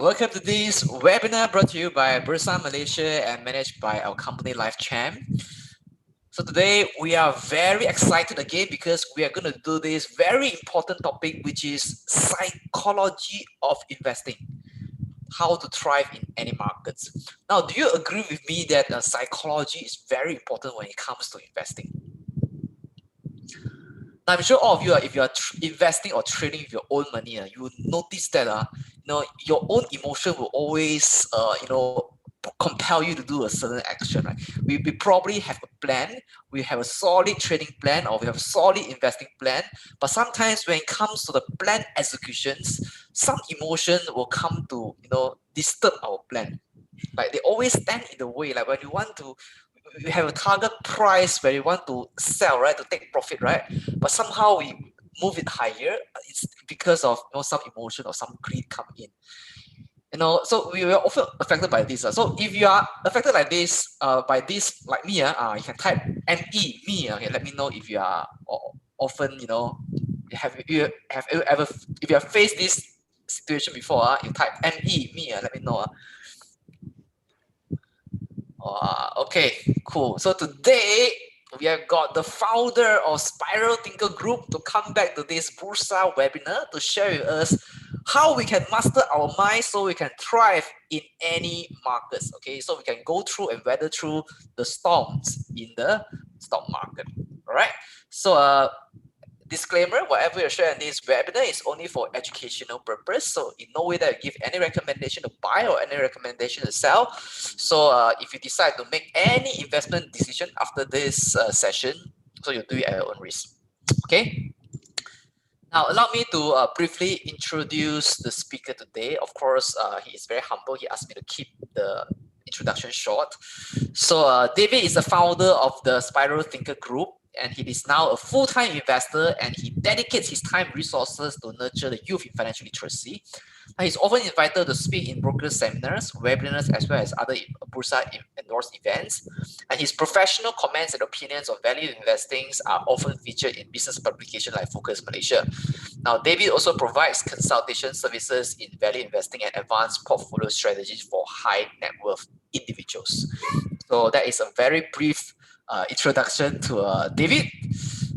Welcome to this webinar brought to you by Bursa Malaysia and managed by our company LifeChamp. So today we are very excited again because we are going to do this very important topic, which is psychology of investing. How to thrive in any markets. Now, do you agree with me that psychology is very important when it comes to investing? Now, I'm sure all of you, if you are investing or trading with your own money, you will notice that your own emotion will always compel you to do a certain action. Right? We probably have a plan, we have a solid trading plan, or we have a solid investing plan. But sometimes when it comes to the plan executions, some emotion will come to disturb our plan. Like they always stand in the way. Like when you want to, we have a target price where you want to sell, right, to take profit, right? But somehow we move it higher. It's because of some emotion or some greed come in. So we are often affected by this. So if you are affected like this, by this, like me, you can type me. Okay, let me know if you are often, have you ever, if you have faced this situation before, you type me, let me know. Okay, cool. So today we have got the founder of Spiral Thinker Group to come back to this Bursa webinar to share with us how we can master our mind so we can thrive in any markets. Okay, so we can go through and weather through the storms in the stock market. All right. So disclaimer, whatever you share in this webinar is only for educational purpose. So in no way that I give any recommendation to buy or any recommendation to sell. So if you decide to make any investment decision after this session, so you do it at your own risk. Okay. Now, allow me to briefly introduce the speaker today. Of course, he is very humble. He asked me to keep the introduction short. So David is the founder of the Spiral Thinker Group, and he is now a full-time investor, and he dedicates his time and resources to nurture the youth in financial literacy. Now, he's often invited to speak in broker seminars, webinars, as well as other Bursa endorsed events. And his professional comments and opinions on value investing are often featured in business publications like Focus Malaysia. Now, David also provides consultation services in value investing and advanced portfolio strategies for high net worth individuals. So that is a very brief introduction to David.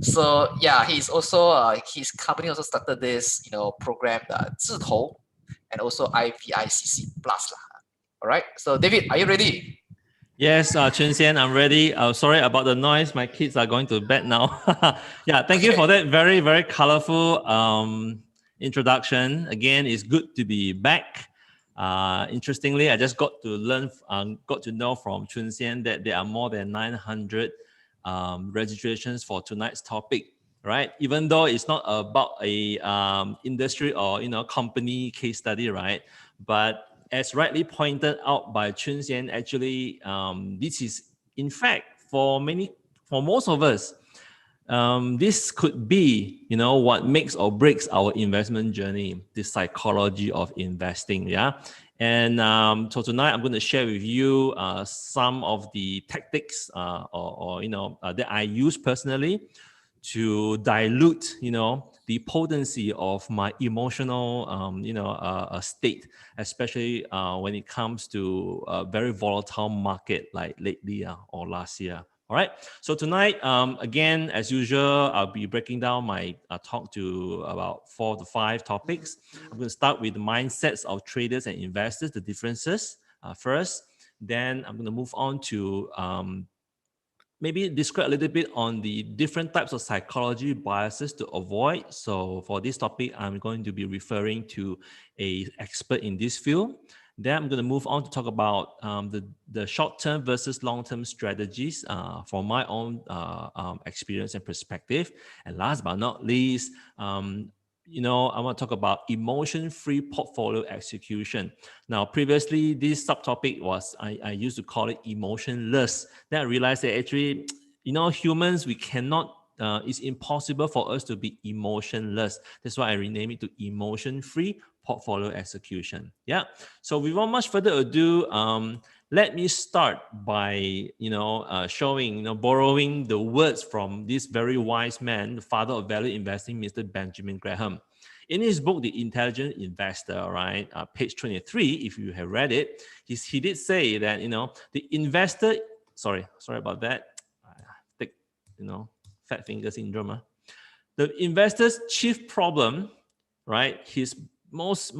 So yeah, he's also his company also started this program 自投 and also IVICC Plus. All right. So David, are you ready? Yes, Chun Xian, I'm ready. Sorry about the noise. My kids are going to bed now. Yeah, thank you for that very, very colorful introduction. Again, it's good to be back. Interestingly, I just got to know from Chun Xian that there are more than 900 registrations for tonight's topic, right? Even though it's not about a industry or company case study, right? But as rightly pointed out by Chun Xian, actually, this is in fact for most of us, this could be what makes or breaks our investment journey, the psychology of investing. Yeah. And so tonight I'm going to share with you some of the tactics that I use personally to dilute the potency of my emotional state, especially when it comes to a very volatile market like lately or last year. All right. So tonight, again, as usual, I'll be breaking down my talk to about 4 to 5 topics. I'm going to start with the mindsets of traders and investors, the differences first. Then I'm going to move on to maybe describe a little bit on the different types of psychology biases to avoid. So for this topic, I'm going to be referring to an expert in this field. Then I'm going to move on to talk about the short-term versus long-term strategies from my own experience and perspective. And last but not least, I want to talk about emotion-free portfolio execution. Now, previously, this subtopic was, I used to call it emotionless. Then I realized that actually, humans, we cannot, it's impossible for us to be emotionless. That's why I renamed it to emotion-free portfolio execution. Yeah. So without much further ado, let me start by, borrowing the words from this very wise man, the father of value investing, Mr. Benjamin Graham. In his book, The Intelligent Investor, right, page 23, if you have read it, he did say that, the investor, sorry about that, thick, fat finger syndrome. The investor's chief problem, right, his most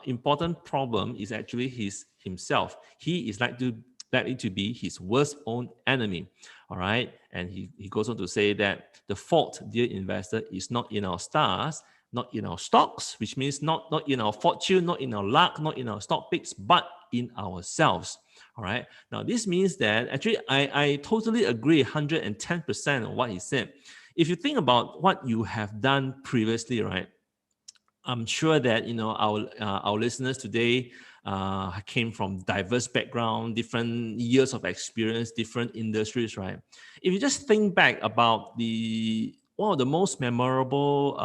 important problem is actually himself. He is likely to be his worst own enemy. All right. And he goes on to say that the fault, dear investor, is not in our stars, not in our stocks, which means not in our fortune, not in our luck, not in our stock picks, but in ourselves. All right. Now, this means that actually I totally agree 110% on what he said. If you think about what you have done previously, right, I'm sure that our listeners today came from diverse background, different years of experience, different industries, right? If you just think back about one of the most memorable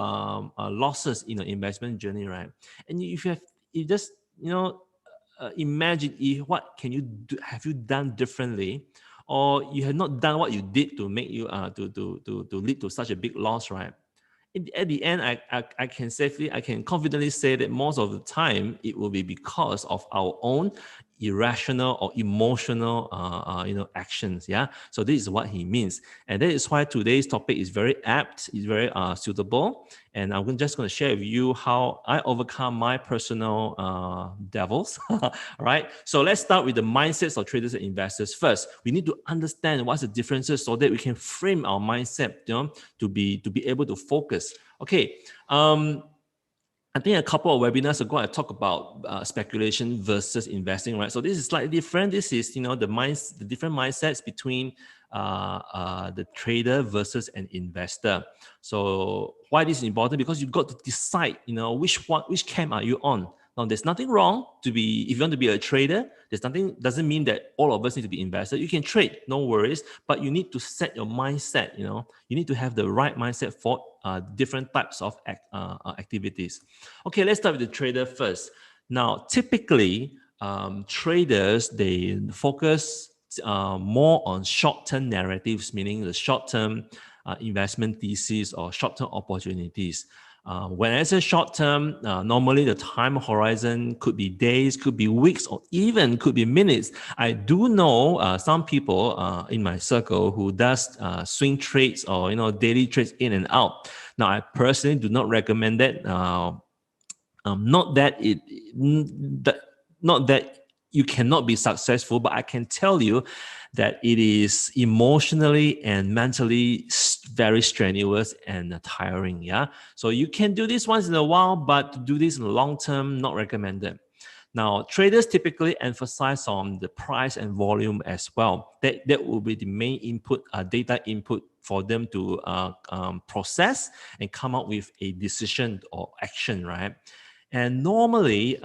losses in the investment journey, right? And if you just imagine what can you do, have you done differently, or you have not done what you did to make you to lead to such a big loss, right? At the end, I can confidently say that most of the time it will be because of our own irrational or emotional actions. Yeah, so this is what he means, and that is why today's topic is very apt, is very suitable. And I'm just going to share with you how I overcome my personal devils. All right, so let's start with the mindsets of traders and investors. First, we need to understand what's the differences so that we can frame our mindset, to be able to focus. Okay. I think a couple of webinars ago, I talked about speculation versus investing, right? So this is slightly different. This is, the different mindsets between the trader versus an investor. So why this is important? Because you've got to decide, which camp are you on. Now, there's nothing wrong if you want to be a trader, doesn't mean that all of us need to be investors. You can trade, no worries, but you need to set your mindset, you need to have the right mindset for different types of activities. Okay, let's start with the trader first. Now, typically, traders, they focus more on short-term narratives, meaning the short-term investment thesis or short-term opportunities. When I say short term, normally the time horizon could be days, could be weeks, or even could be minutes. I do know some people in my circle who does swing trades or daily trades in and out. Now, I personally do not recommend that. Not that you cannot be successful, but I can tell you that it is emotionally and mentally very strenuous and tiring. Yeah, so you can do this once in a while, but to do this in the long term, not recommended. Now, traders typically emphasize on the price and volume as well. That will be the main input, data input for them to process and come up with a decision or action, right? And normally,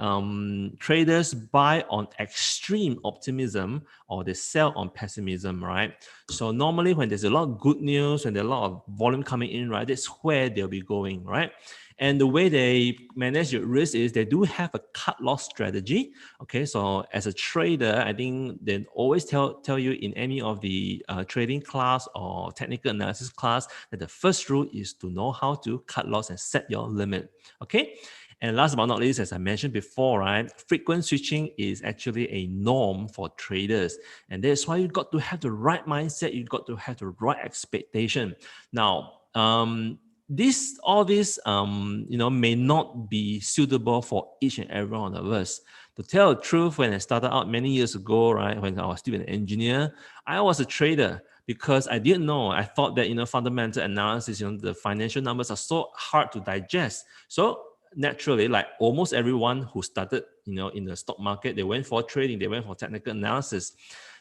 traders buy on extreme optimism or they sell on pessimism, right? So normally when there's a lot of good news and there's a lot of volume coming in, right, that's where they'll be going, right? And the way they manage your risk is they do have a cut loss strategy. Okay, so as a trader, I think they always tell you in any of the trading class or technical analysis class that the first rule is to know how to cut loss and set your limit. Okay. And last but not least, as I mentioned before, right, frequent switching is actually a norm for traders. And that's why you've got to have the right mindset. You've got to have the right expectation. Now, all this may not be suitable for each and every one of us. To tell the truth, when I started out many years ago, right, when I was still an engineer, I was a trader because I didn't know. I thought that, fundamental analysis, the financial numbers are so hard to digest. So naturally, like almost everyone who started, in the stock market, they went for trading, they went for technical analysis.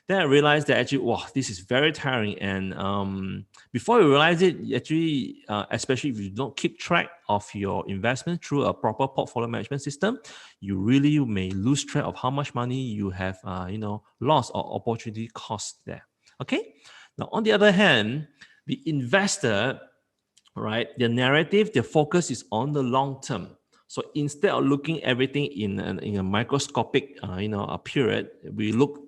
Then I realized that actually, wow, this is very tiring. And before you realize it, actually, especially if you don't keep track of your investment through a proper portfolio management system, you really may lose track of how much money you have, lost or opportunity cost there. Okay. Now, on the other hand, the investor, right, their narrative, their focus is on the long term. So instead of looking everything in a microscopic, a period, we look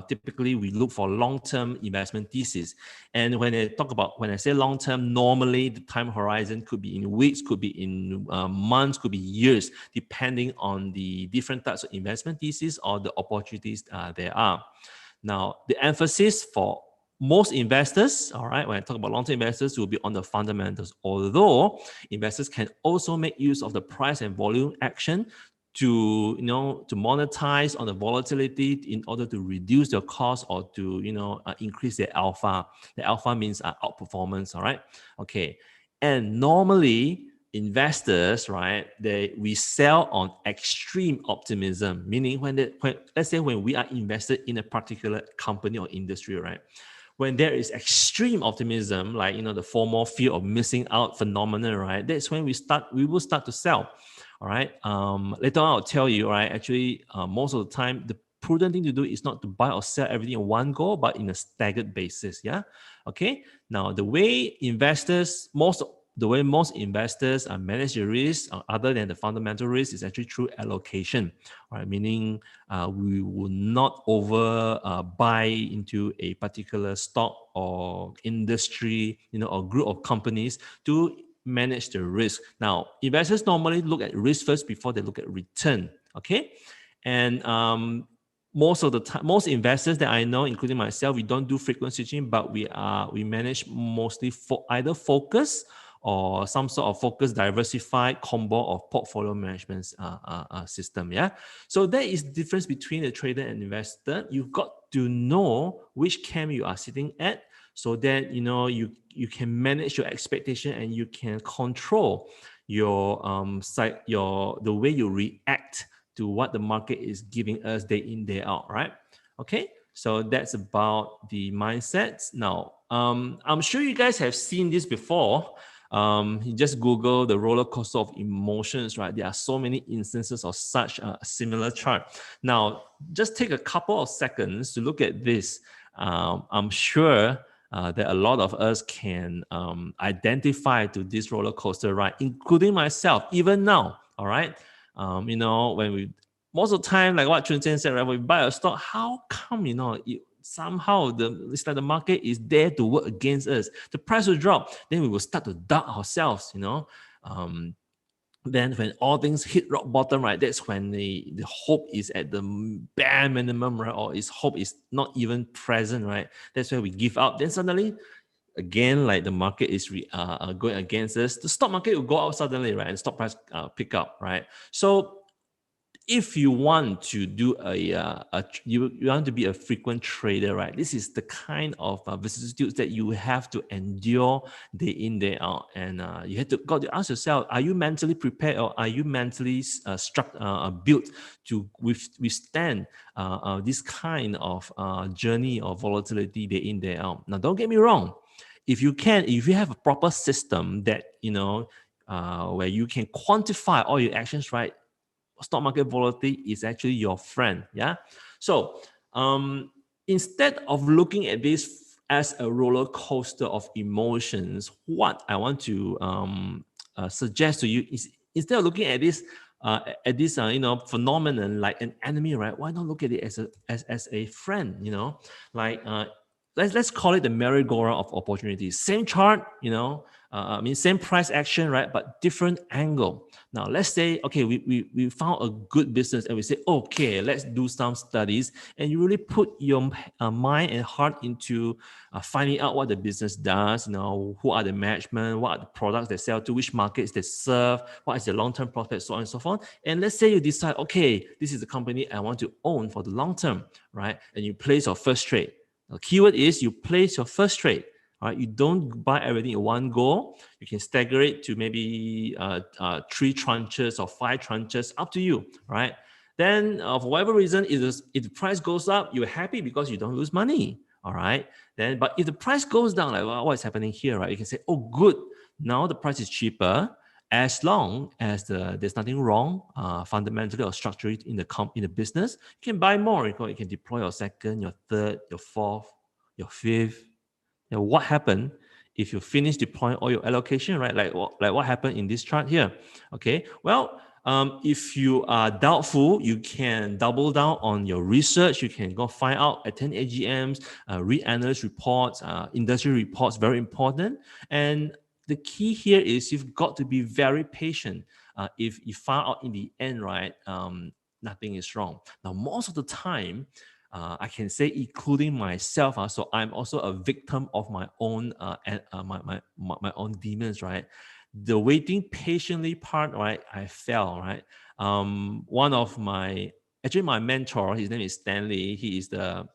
typically we look for long-term investment thesis. And when I say long-term, normally the time horizon could be in weeks, could be in months, could be years, depending on the different types of investment thesis or the opportunities there are. Now, the emphasis for most investors, all right, when I talk about long-term investors, will be on the fundamentals. Although investors can also make use of the price and volume action to monetize on the volatility in order to reduce their cost or to increase their alpha. The alpha means outperformance. All right, okay, and normally investors, right, we sell on extreme optimism, meaning when let's say when we are invested in a particular company or industry, right, when there is extreme optimism, like the FOMO, fear of missing out phenomenon, right, that's when we will start to sell. All right. Later on I'll tell you, right, actually most of the time the prudent thing to do is not to buy or sell everything in one go, but in a staggered basis. Yeah. Okay. Now the way most investors manage the risk, other than the fundamental risk, is actually through allocation, right? Meaning we will not buy into a particular stock or industry, or group of companies to manage the risk. Now, investors normally look at risk first before they look at return. Okay, and most of the time, most investors that I know, including myself, we don't do frequent switching, but we manage mostly for either focus or some sort of focused diversified combo of portfolio management system. Yeah. So there is difference between a trader and investor. You've got to know which camp you are sitting at, so that you can manage your expectation and you can control your the way you react to what the market is giving us day in, day out, right? Okay. So that's about the mindsets. Now, I'm sure you guys have seen this before. You just Google the roller coaster of emotions, right? There are so many instances of such a similar chart. Now, just take a couple of seconds to look at this. I'm sure that a lot of us can identify to this roller coaster ride, including myself, even now. All right. When we most of the time, like what Chun Chen said, right? When we buy a stock, how come somehow it's like the market is there to work against us? The price will drop, then we will start to doubt ourselves. Then when all things hit rock bottom, right, that's when the hope is at the bare minimum, right, or hope is not even present, right? That's where we give up. Then suddenly, again, like the market is going against us, the stock market will go out suddenly, right, and stock price pick up, right? So if you want to do you want to be a frequent trader, right, this is the kind of vicissitudes that you have to endure day in, day out. And you got to ask yourself, are you mentally prepared, or are you mentally built to withstand this kind of journey of volatility day in, day out? Now, don't get me wrong. If you have a proper system that where you can quantify all your actions, right, stock market volatility is actually your friend. Yeah. So instead of looking at this as a roller coaster of emotions, what I want to suggest to you is, instead of looking at this phenomenon like an enemy, right, why not look at it as a friend? Like let's call it the merry-go-round of opportunities. Same chart, same price action, right, but different angle. Now, let's say, okay, we found a good business, and we say, okay, let's do some studies, and you really put your mind and heart into finding out what the business does, who are the management, what are the products they sell to, which markets they serve, what is the long-term profit, so on and so forth. And let's say you decide, okay, this is the company I want to own for the long term, right? And you place your first trade. The keyword is you place your first trade. Right, you don't buy everything in one go. You can stagger it to maybe 3 tranches or 5 tranches, up to you, right? Then for whatever reason, if the price goes up, you're happy because you don't lose money, all right? But if the price goes down, like what is happening here, right? You can say, oh, good, now the price is cheaper, as long as there's nothing wrong fundamentally or structurally in the business. You can buy more. You can deploy your second, your third, your fourth, your fifth. Now, what happened if you finish deploying all your allocation, right? Like what happened in this chart here. Okay, well, if you are doubtful, you can double down on your research. You can go find out, attend AGMs, read analyst reports, industry reports, very important. And the key here is you've got to be very patient. If you find out in the end, right, nothing is wrong. Now, most of the time, I can say, including myself, so I'm also a victim of my own my own demons, right? The waiting patiently part, right? I fell, right? One of my mentor, his name is Stanley. He is the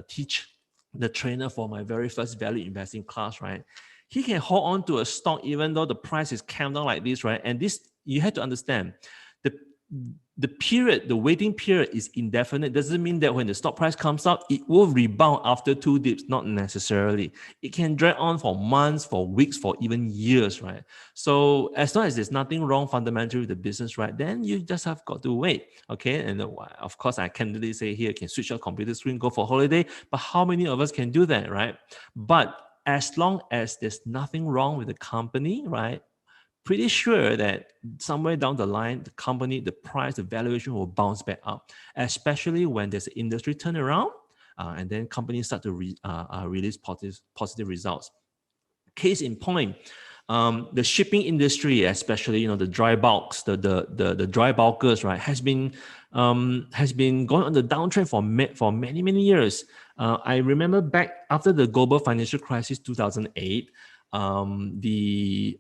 teacher, the trainer for my very first value investing class, right? He can hold on to a stock even though the price is calm down like this, right? And this, you have to understand, the period, the waiting period is indefinite. Doesn't mean that when the stock price comes up, it will rebound after 2 dips. Not necessarily. It can drag on for months, for weeks, for even years, right? So as long as there's nothing wrong fundamentally with the business, right, then you just have got to wait, okay? And of course, I can't really say here, can switch your computer screen, go for holiday, but how many of us can do that, right? But as long as there's nothing wrong with the company, right, pretty sure that somewhere down the line, the company, the price, the valuation will bounce back up, especially when there's an industry turnaround and then companies start to release positive results. Case in point, the shipping industry, especially the dry bulks, the dry bulkers, right, has been going on the downtrend for many years. I remember back after the global financial crisis 2008. The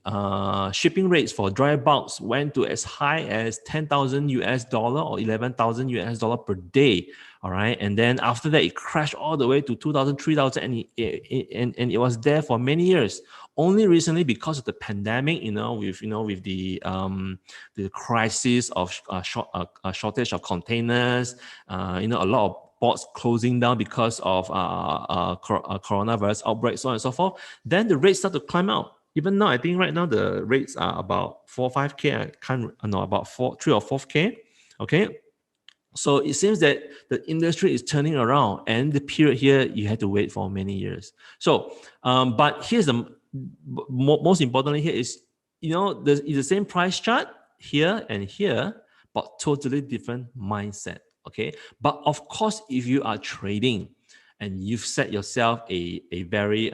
shipping rates for dry bulks went to as high as $10,000 or $11,000 per day. All right, and then after that, it crashed all the way to 2,000, 3,000, and it was there for many years. Only recently, because of the pandemic, with the crisis of shortage of containers, a lot of ports closing down because of coronavirus outbreak, so on and so forth, then the rates start to climb out. Even now, I think right now the rates are about 4 or 5K. I can't know, about 3 or 4K. Okay. So it seems that the industry is turning around, and the period here you had to wait for many years. So, but here's the most importantly here is, it's the same price chart here and here, but totally different mindset. Okay, but of course, if you are trading and you've set yourself a very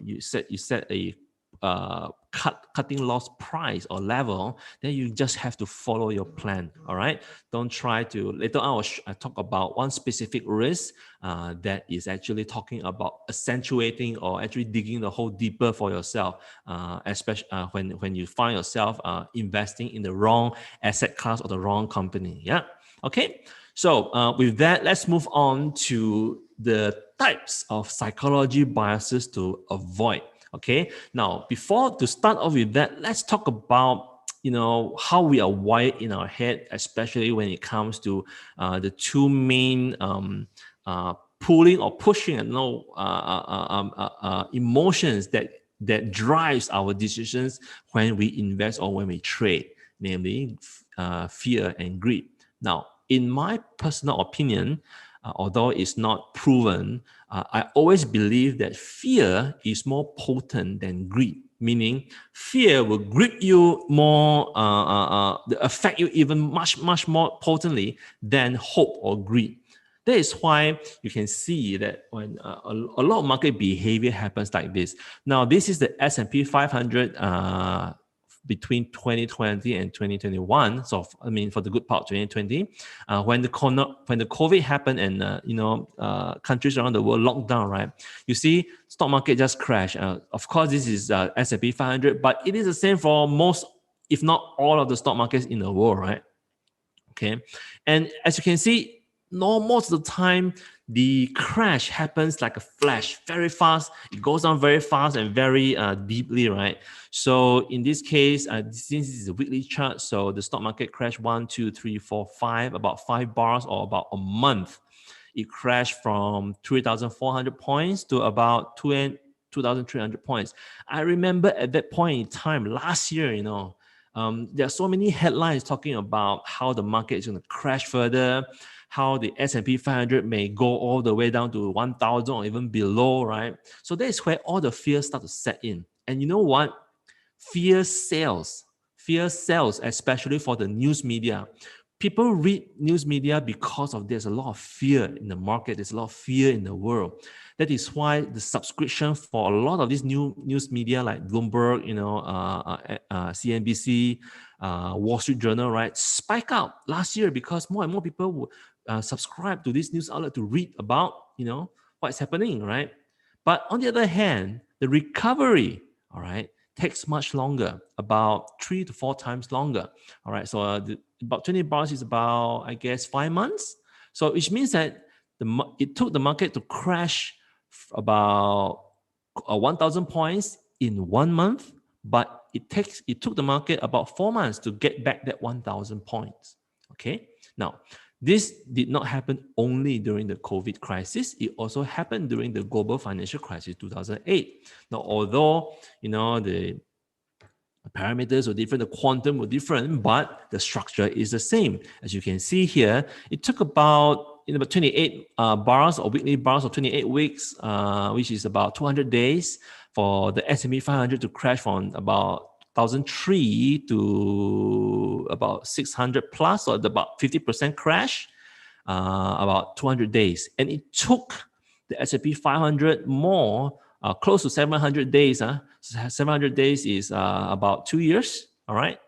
you set a cutting loss price or level, then you just have to follow your plan. All right, don't try to. Later on, I'll talk about one specific risk that is actually talking about accentuating or actually digging the hole deeper for yourself, especially when you find yourself investing in the wrong asset class or the wrong company. Yeah. Okay. So with that, let's move on to the types of psychology biases to avoid. Okay. Now, before to start off with that, let's talk about how we are wired in our head, especially when it comes to the two main pulling or pushing emotions that drives our decisions when we invest or when we trade, namely fear and greed. Now, in my personal opinion, although it's not proven, I always believe that fear is more potent than greed. Meaning, fear will grip you more, affect you even much more potently than hope or greed. That is why you can see that when a lot of market behavior happens like this. Now, this is the S&P 500 between 2020 and 2021. So, I mean, for the good part of 2020, when the COVID happened and countries around the world locked down, right? You see, stock market just crashed. Of course, this is S&P 500, but it is the same for most, if not all, of the stock markets in the world, right? Okay, and as you can see, most of the time, the crash happens like a flash, very fast. It goes down very fast and very deeply, right? So in this case, since this is a weekly chart, so the stock market crashed 1, 2, 3, 4, 5, about 5 bars or about a month. It crashed from 3,400 points to about 2,300 points. I remember at that point in time last year, there are so many headlines talking about how the market is going to crash further, how the S&P 500 may go all the way down to 1,000 or even below, right? So that is where all the fears start to set in. And you know what? Fear sells, especially for the news media. People read news media because of there's a lot of fear in the market. There's a lot of fear in the world. That is why the subscription for a lot of these new news media like Bloomberg, CNBC, Wall Street Journal, right, spike up last year because more and more people would subscribe to this news outlet to read about, what's happening, right? But on the other hand, the recovery, all right, takes much longer, about 3 to 4 times longer. All right, so about 20 bars is about, I guess, 5 months. So which means that it took the market to crash about 1,000 points in 1 month, but it took the market about 4 months to get back that 1,000 points. Okay, now this did not happen only during the COVID crisis. It also happened during the global financial crisis, 2008. Now, although, the parameters were different, the quantum were different, but the structure is the same. As you can see here, it took about 28 bars or weekly bars of 28 weeks, which is about 200 days for the S&P 500 to crash from about 1,003 to about 600 plus, or about 50% crash, about 200 days. And it took the S&P 500 more, close to 700 days. 700 days is about 2 years, all right,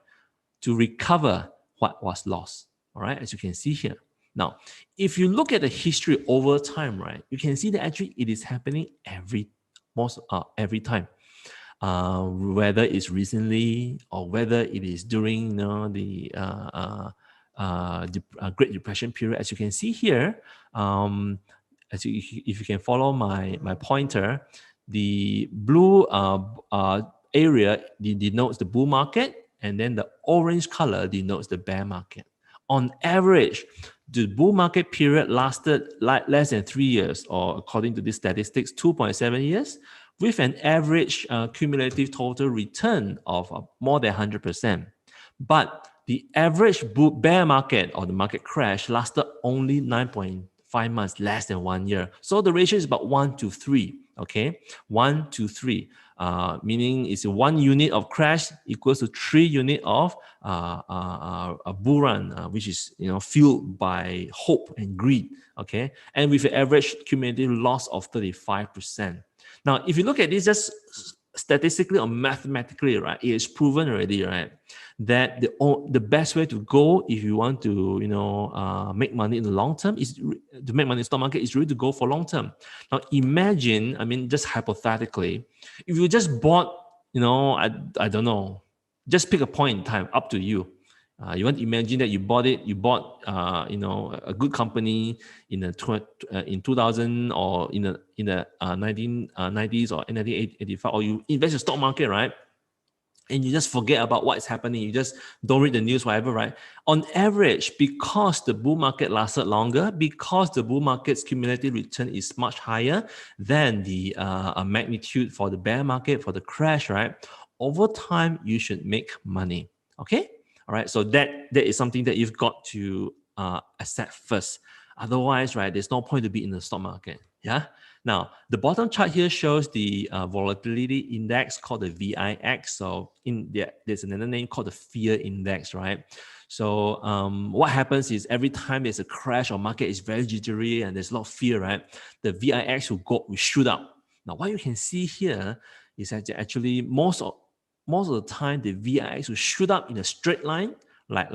to recover what was lost, all right, as you can see here. Now, if you look at the history over time, right, you can see that actually it is happening every time. Whether it's recently or whether it is during the Great Depression period, as you can see here, if you can follow my pointer, the blue area denotes the bull market, and then the orange color denotes the bear market. On average, the bull market period lasted less than 3 years, or according to these statistics, 2.7 years, with an average cumulative total return of more than 100%. But the average bear market, or the market crash, lasted only 9.5 months, less than 1 year. So the ratio is about 1 to 3, okay? 1 to 3, meaning it's 1 unit of crash equals to 3 unit of a bull run, which is fueled by hope and greed, okay? And with an average cumulative loss of 35%. Now, if you look at this just statistically or mathematically, right, it is proven already, right, that the best way to go if you want to, make money in the long term is to make money in the stock market is really to go for long term. Now, imagine, just hypothetically, if you just bought, I don't know, just pick a point in time, up to you. You want to imagine that you bought a good company in 2000 or in the 1990s or 1985, or you invest in the stock market, right? And you just forget about what's happening. You just don't read the news, whatever, right? On average, because the bull market lasted longer, because the bull market's cumulative return is much higher than the magnitude for the bear market, for the crash, right? Over time, you should make money, okay? All right, so that is something that you've got to accept first. Otherwise, right, there's no point to be in the stock market. Yeah. Now, the bottom chart here shows the volatility index called the VIX. So there's another name called the fear index, right? So what happens is every time there's a crash or market is very jittery and there's a lot of fear, right? The VIX will shoot up. Now, what you can see here is that actually most of the time the VIX will shoot up in a straight line, like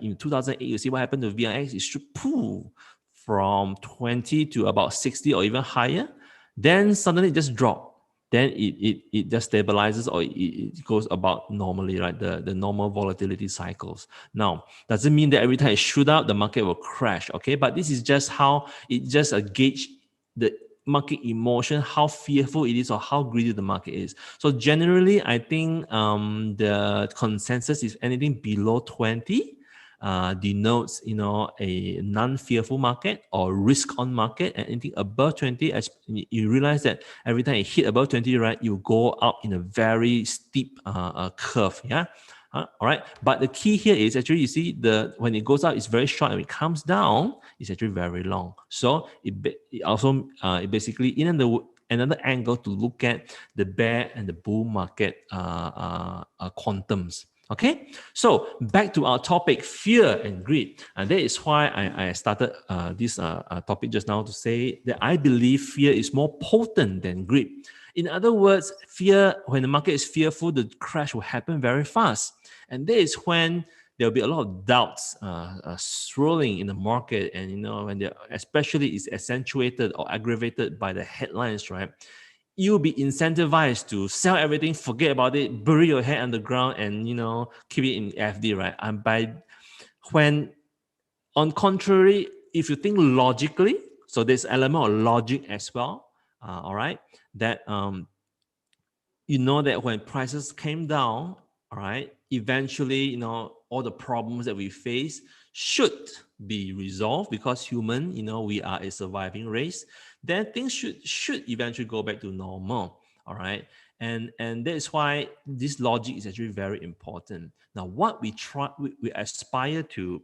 in 2008. You see what happened to VIX? It should pull from 20 to about 60 or even higher. Then suddenly it just drop. Then it just stabilizes, or it goes about normally, right? The normal volatility cycles. Now, doesn't mean that every time it shoot up, the market will crash. Okay, but this is just how it just gauge the market emotion, how fearful it is or how greedy the market is. So generally, I think the consensus is anything below 20 denotes a non-fearful market or risk-on market, and anything above 20, as you realize that every time it hit above 20, right, you go up in a very steep curve. Yeah. All right. But the key here is actually, you see, when it goes up, it's very short, and when it comes down, it's actually very long. So it also it basically in another angle to look at the bear and the bull market quantums. Okay, so back to our topic, fear and greed. And that is why I started this topic just now, to say that I believe fear is more potent than greed. In other words, fear, when the market is fearful, the crash will happen very fast. And that is when there'll be a lot of doubts swirling in the market. And, when especially is accentuated or aggravated by the headlines, right? You'll be incentivized to sell everything, forget about it, bury your head underground, and keep it in FD, right? And on contrary, if you think logically, so there's element of logic as well, all right, that that when prices came down, all right, eventually, all the problems that we face should be resolved, because human, we are a surviving race. Then things should eventually go back to normal, all right. And that is why this logic is actually very important. Now, what we aspire to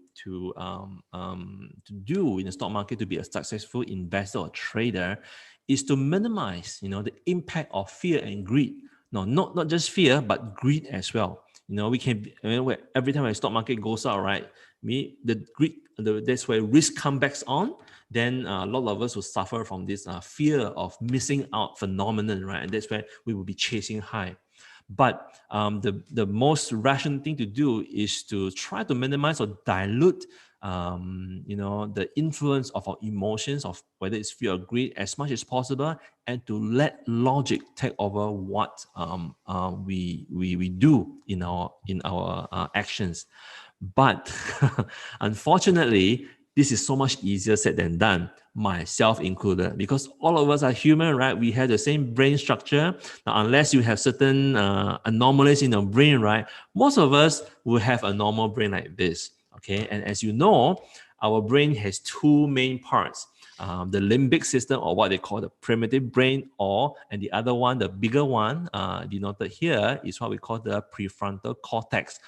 do in the stock market to be a successful investor or trader is to minimize, the impact of fear and greed. No, not just fear, but greed as well. We can, every time the stock market goes up, right? The greed, that's where risk comes on. Then a lot of us will suffer from this fear of missing out phenomenon, right? And that's where we will be chasing high. But the most rational thing to do is to try to minimize or dilute the influence of our emotions, of whether it's fear or greed, as much as possible, and to let logic take over what we do in our actions. But unfortunately, this is so much easier said than done, myself included, because all of us are human, right? We have the same brain structure. Now, unless you have certain anomalies in your brain, right? Most of us will have a normal brain like this, okay? And as you know, our brain has two main parts. The limbic system, or what they call the primitive brain, and the other one, the bigger one, denoted here, is what we call the prefrontal cortex.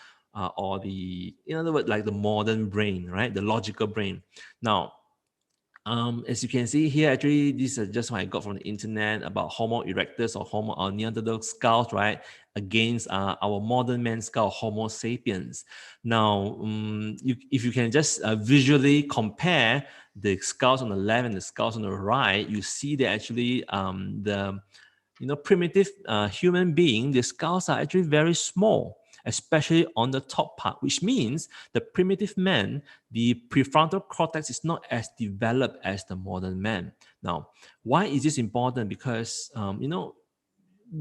Or in other words, like the modern brain, right? The logical brain. Now, as you can see here, actually, this is just what I got from the internet about Homo erectus or Neanderthal skulls, right? Against our modern man skull, Homo sapiens. Now, if you can just visually compare the skulls on the left and the skulls on the right, you see that actually primitive human being, the skulls are actually very small, especially on the top part, which means the primitive man, the prefrontal cortex is not as developed as the modern man. Now, why is this important? Because,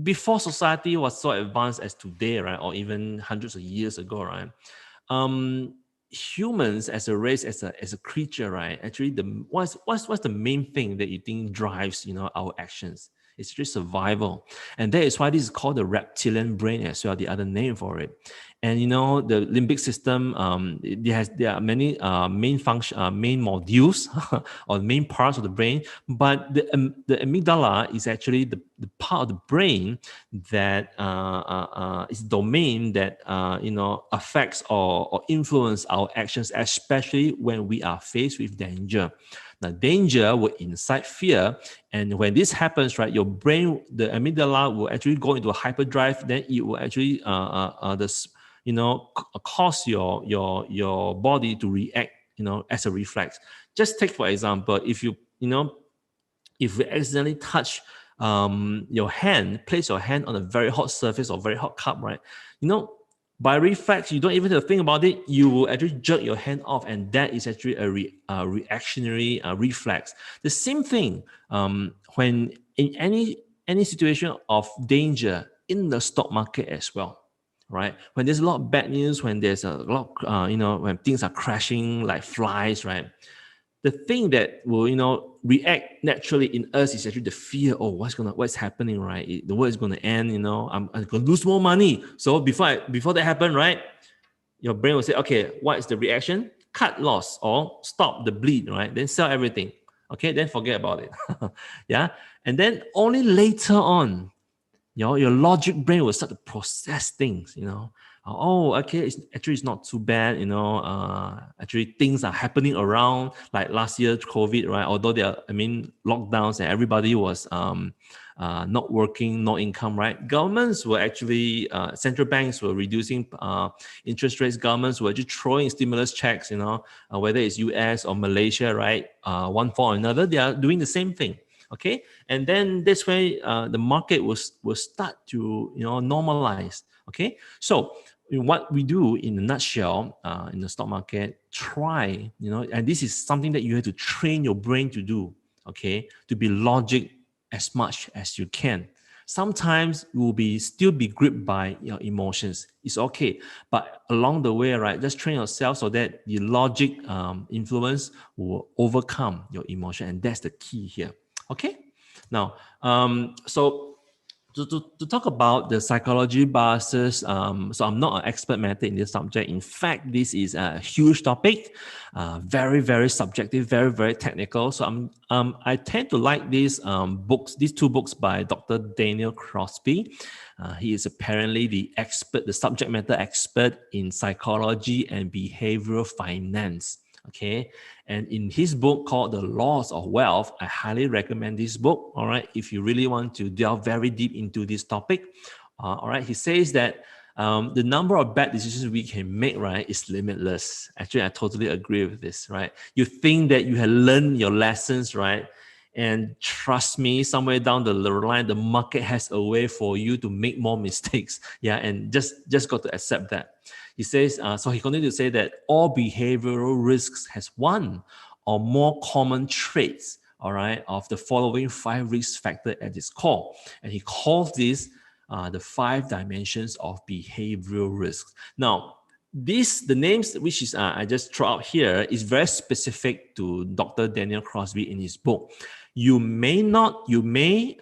before society was so advanced as today, right, or even hundreds of years ago, right, humans as a race, as a creature, right, actually, what's the main thing that you think drives, our actions? It's just survival. And that is why this is called the reptilian brain as well, the other name for it. And the limbic system, there are many main modules or main parts of the brain, but the amygdala is actually the part of the brain that is domain that affects or influence our actions, especially when we are faced with danger. Now, danger will incite fear, and when this happens, right, your brain, the amygdala, will actually go into a hyperdrive. Then it will actually cause your body to react, as a reflex. Just take for example, if you accidentally touch your hand, place your hand on a very hot surface or very hot cup, right? By reflex, you don't even have to think about it. You will actually jerk your hand off, and that is actually a reactionary reflex. The same thing when in any situation of danger in the stock market as well, right? When there's a lot of bad news, when there's a lot, when things are crashing like flies, right? The thing that will react naturally in us is actually the fear. Oh, what's happening, right? The world is going to end. I'm going to lose more money. So before that happen, right, your brain will say, okay, what is the reaction? Cut loss or stop the bleed, right? Then sell everything. Okay, then forget about it. Yeah, and then only later on, your logic brain will start to process things. oh, okay, it's not too bad, actually things are happening around, like last year COVID, right? Although lockdowns and everybody was not working, no income, right? Governments were actually, central banks were reducing interest rates. Governments were just throwing stimulus checks, whether it's US or Malaysia, right? One form or another, they are doing the same thing. Okay, and then this way the market will start to normalize. Okay, so what we do in a nutshell in the stock market, try, and this is something that you have to train your brain to do. Okay, to be logic as much as you can. Sometimes you will still be gripped by your emotions. It's okay, but along the way, right, just train yourself so that the logic influence will overcome your emotion, and that's the key here. Okay, now so to talk about the psychology biases, so I'm not an expert matter in this subject. In fact, this is a huge topic, very, very subjective, very, very technical. So I tend to like these books, these two books by Dr. Daniel Crosby. He is apparently the subject matter expert in psychology and behavioral finance. Okay, and in his book called The Laws of Wealth, I highly recommend this book. All right, if you really want to delve very deep into this topic. All right, he says that the number of bad decisions we can make, right, is limitless. Actually, I totally agree with this. Right, you think that you have learned your lessons, right? And trust me, somewhere down the line, the market has a way for you to make more mistakes. Yeah, and just got to accept that. He says, so he continued to say that all behavioral risks has one or more common traits, all right, of the following 5 risk factors at its core. And he calls this the 5 dimensions of behavioral risks. Now, the names which is I just throw out here is very specific to Dr. Daniel Crosby in his book. You may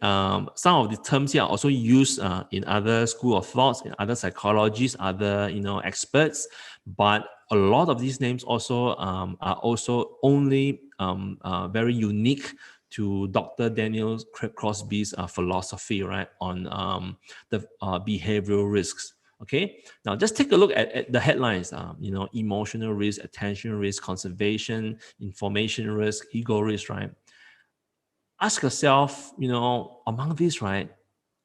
some of the terms here are also used in other school of thoughts, in other psychologists, other experts, but a lot of these names also are also only very unique to Dr. Daniel Crosby's philosophy, right, on the behavioral risks. Okay, now just take a look at the headlines. Emotional risk, attention risk, conservation, information risk, ego risk, right? Ask yourself, among these, right,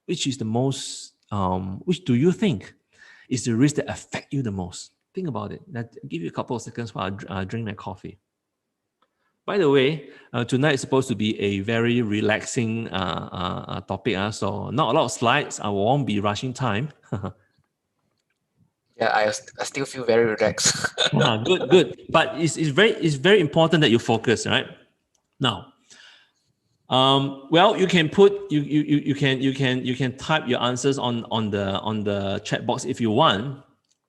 which is the most, which do you think is the risk that affect you the most? Think about it. I'll give you a couple of seconds while I drink my coffee. By the way, tonight is supposed to be a very relaxing topic. So not a lot of slides. I won't be rushing time. Yeah, I still feel very relaxed. Good. But it's very important that you focus, right? Now, well, you can put you can type your answers on the chat box if you want,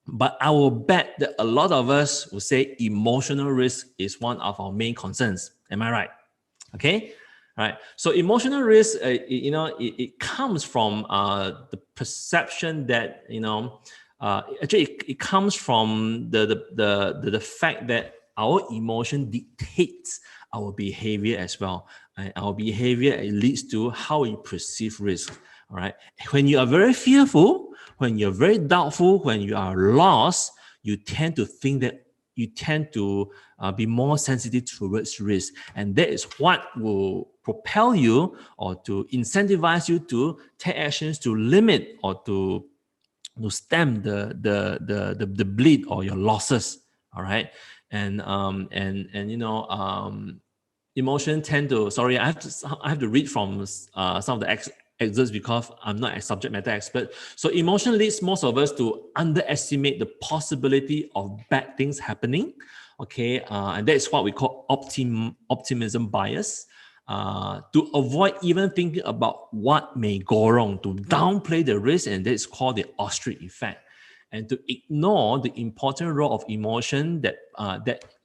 but I will bet that a lot of us will say emotional risk is one of our main concerns. Am I right? Okay, right. So emotional risk, it comes from the perception that actually it comes from the fact that our emotion dictates our behavior as well. And our behavior leads to how we perceive risk. All right. When you are very fearful, when you're very doubtful, when you are lost, you tend to be more sensitive towards risk. And that is what will propel you or to incentivize you to take actions to limit or to stem the bleed or your losses. All right. And emotion tend to, sorry, I have to read from some of the excerpts because I'm not a subject matter expert. So emotion leads most of us to underestimate the possibility of bad things happening. Okay, and that is what we call optimism bias. To avoid even thinking about what may go wrong, to downplay the risk, and that is called the ostrich effect. And to ignore the important role of emotion that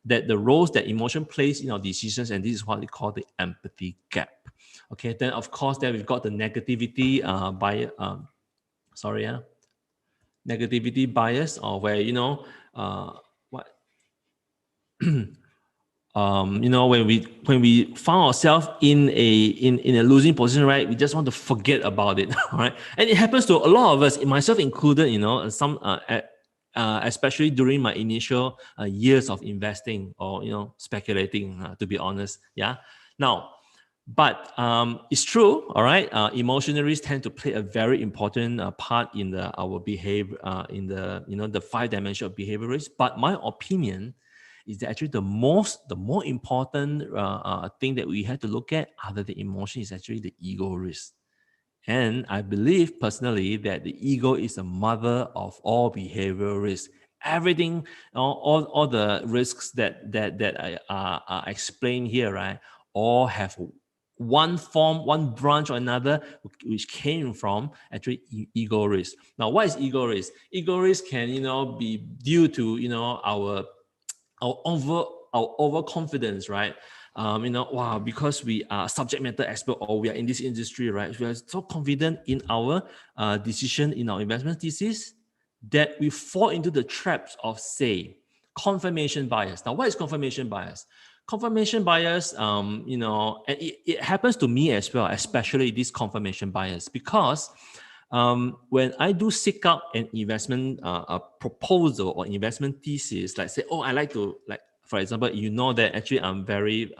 the roles that emotion plays in our decisions, and this is what we call the empathy gap. Okay, then of course then we've got the negativity negativity bias, or where when we found ourselves in a losing position, right, we just want to forget about it. Right, and it happens to a lot of us, myself included. Some especially during my initial years of investing or speculating. To be honest, yeah. Now, but it's true, all right. Emotional risks tend to play a very important part in our behavior, in the 5-dimensional behavior risk. But my opinion is that actually the more important thing that we have to look at other than emotion is actually the ego risk. And I believe personally that the ego is the mother of all behavioral risks. Everything, all the risks that I explained here, right, all have one form, one branch or another, which came from actually ego risk. Now, what is ego risk? Ego risk can be due to our overconfidence, right? Wow, because we are subject matter expert or we are in this industry, right? We are so confident in our decision, in our investment thesis, that we fall into the traps of, say, confirmation bias. Now, what is confirmation bias? Confirmation bias, and it happens to me as well, especially this confirmation bias, because when I do seek out an investment proposal or investment thesis, like say, I like to, like, for example, that actually I'm very,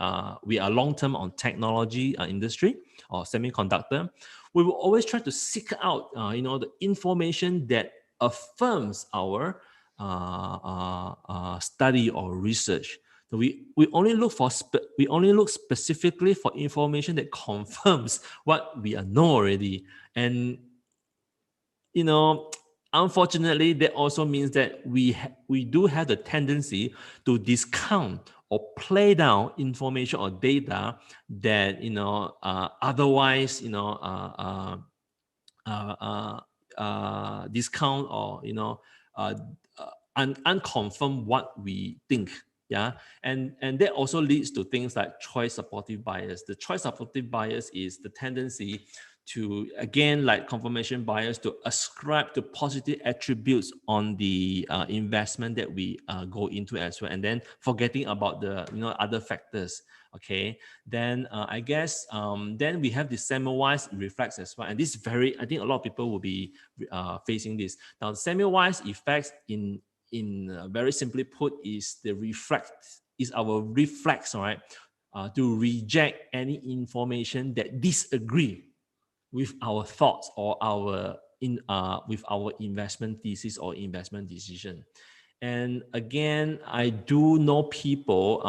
we are long-term on technology industry or semiconductor. We will always try to seek out, the information that affirms our study or research. So we only look specifically for information that confirms what we know already. And unfortunately, that also means that we do have the tendency to discount or play down information or data that otherwise discount or unconfirm what we think. Yeah, and that also leads to things like choice supportive bias. The choice supportive bias is the tendency to, again, like confirmation bias, to ascribe to positive attributes on the investment that we go into as well, and then forgetting about the other factors. Okay, then I guess then we have the semi-wise reflex as well, and this is I think a lot of people will be facing this. Now, the semi-wise effects, in very simply put, is our reflex, all right, to reject any information that disagree with our thoughts or with our investment thesis or investment decision. And again, I do know people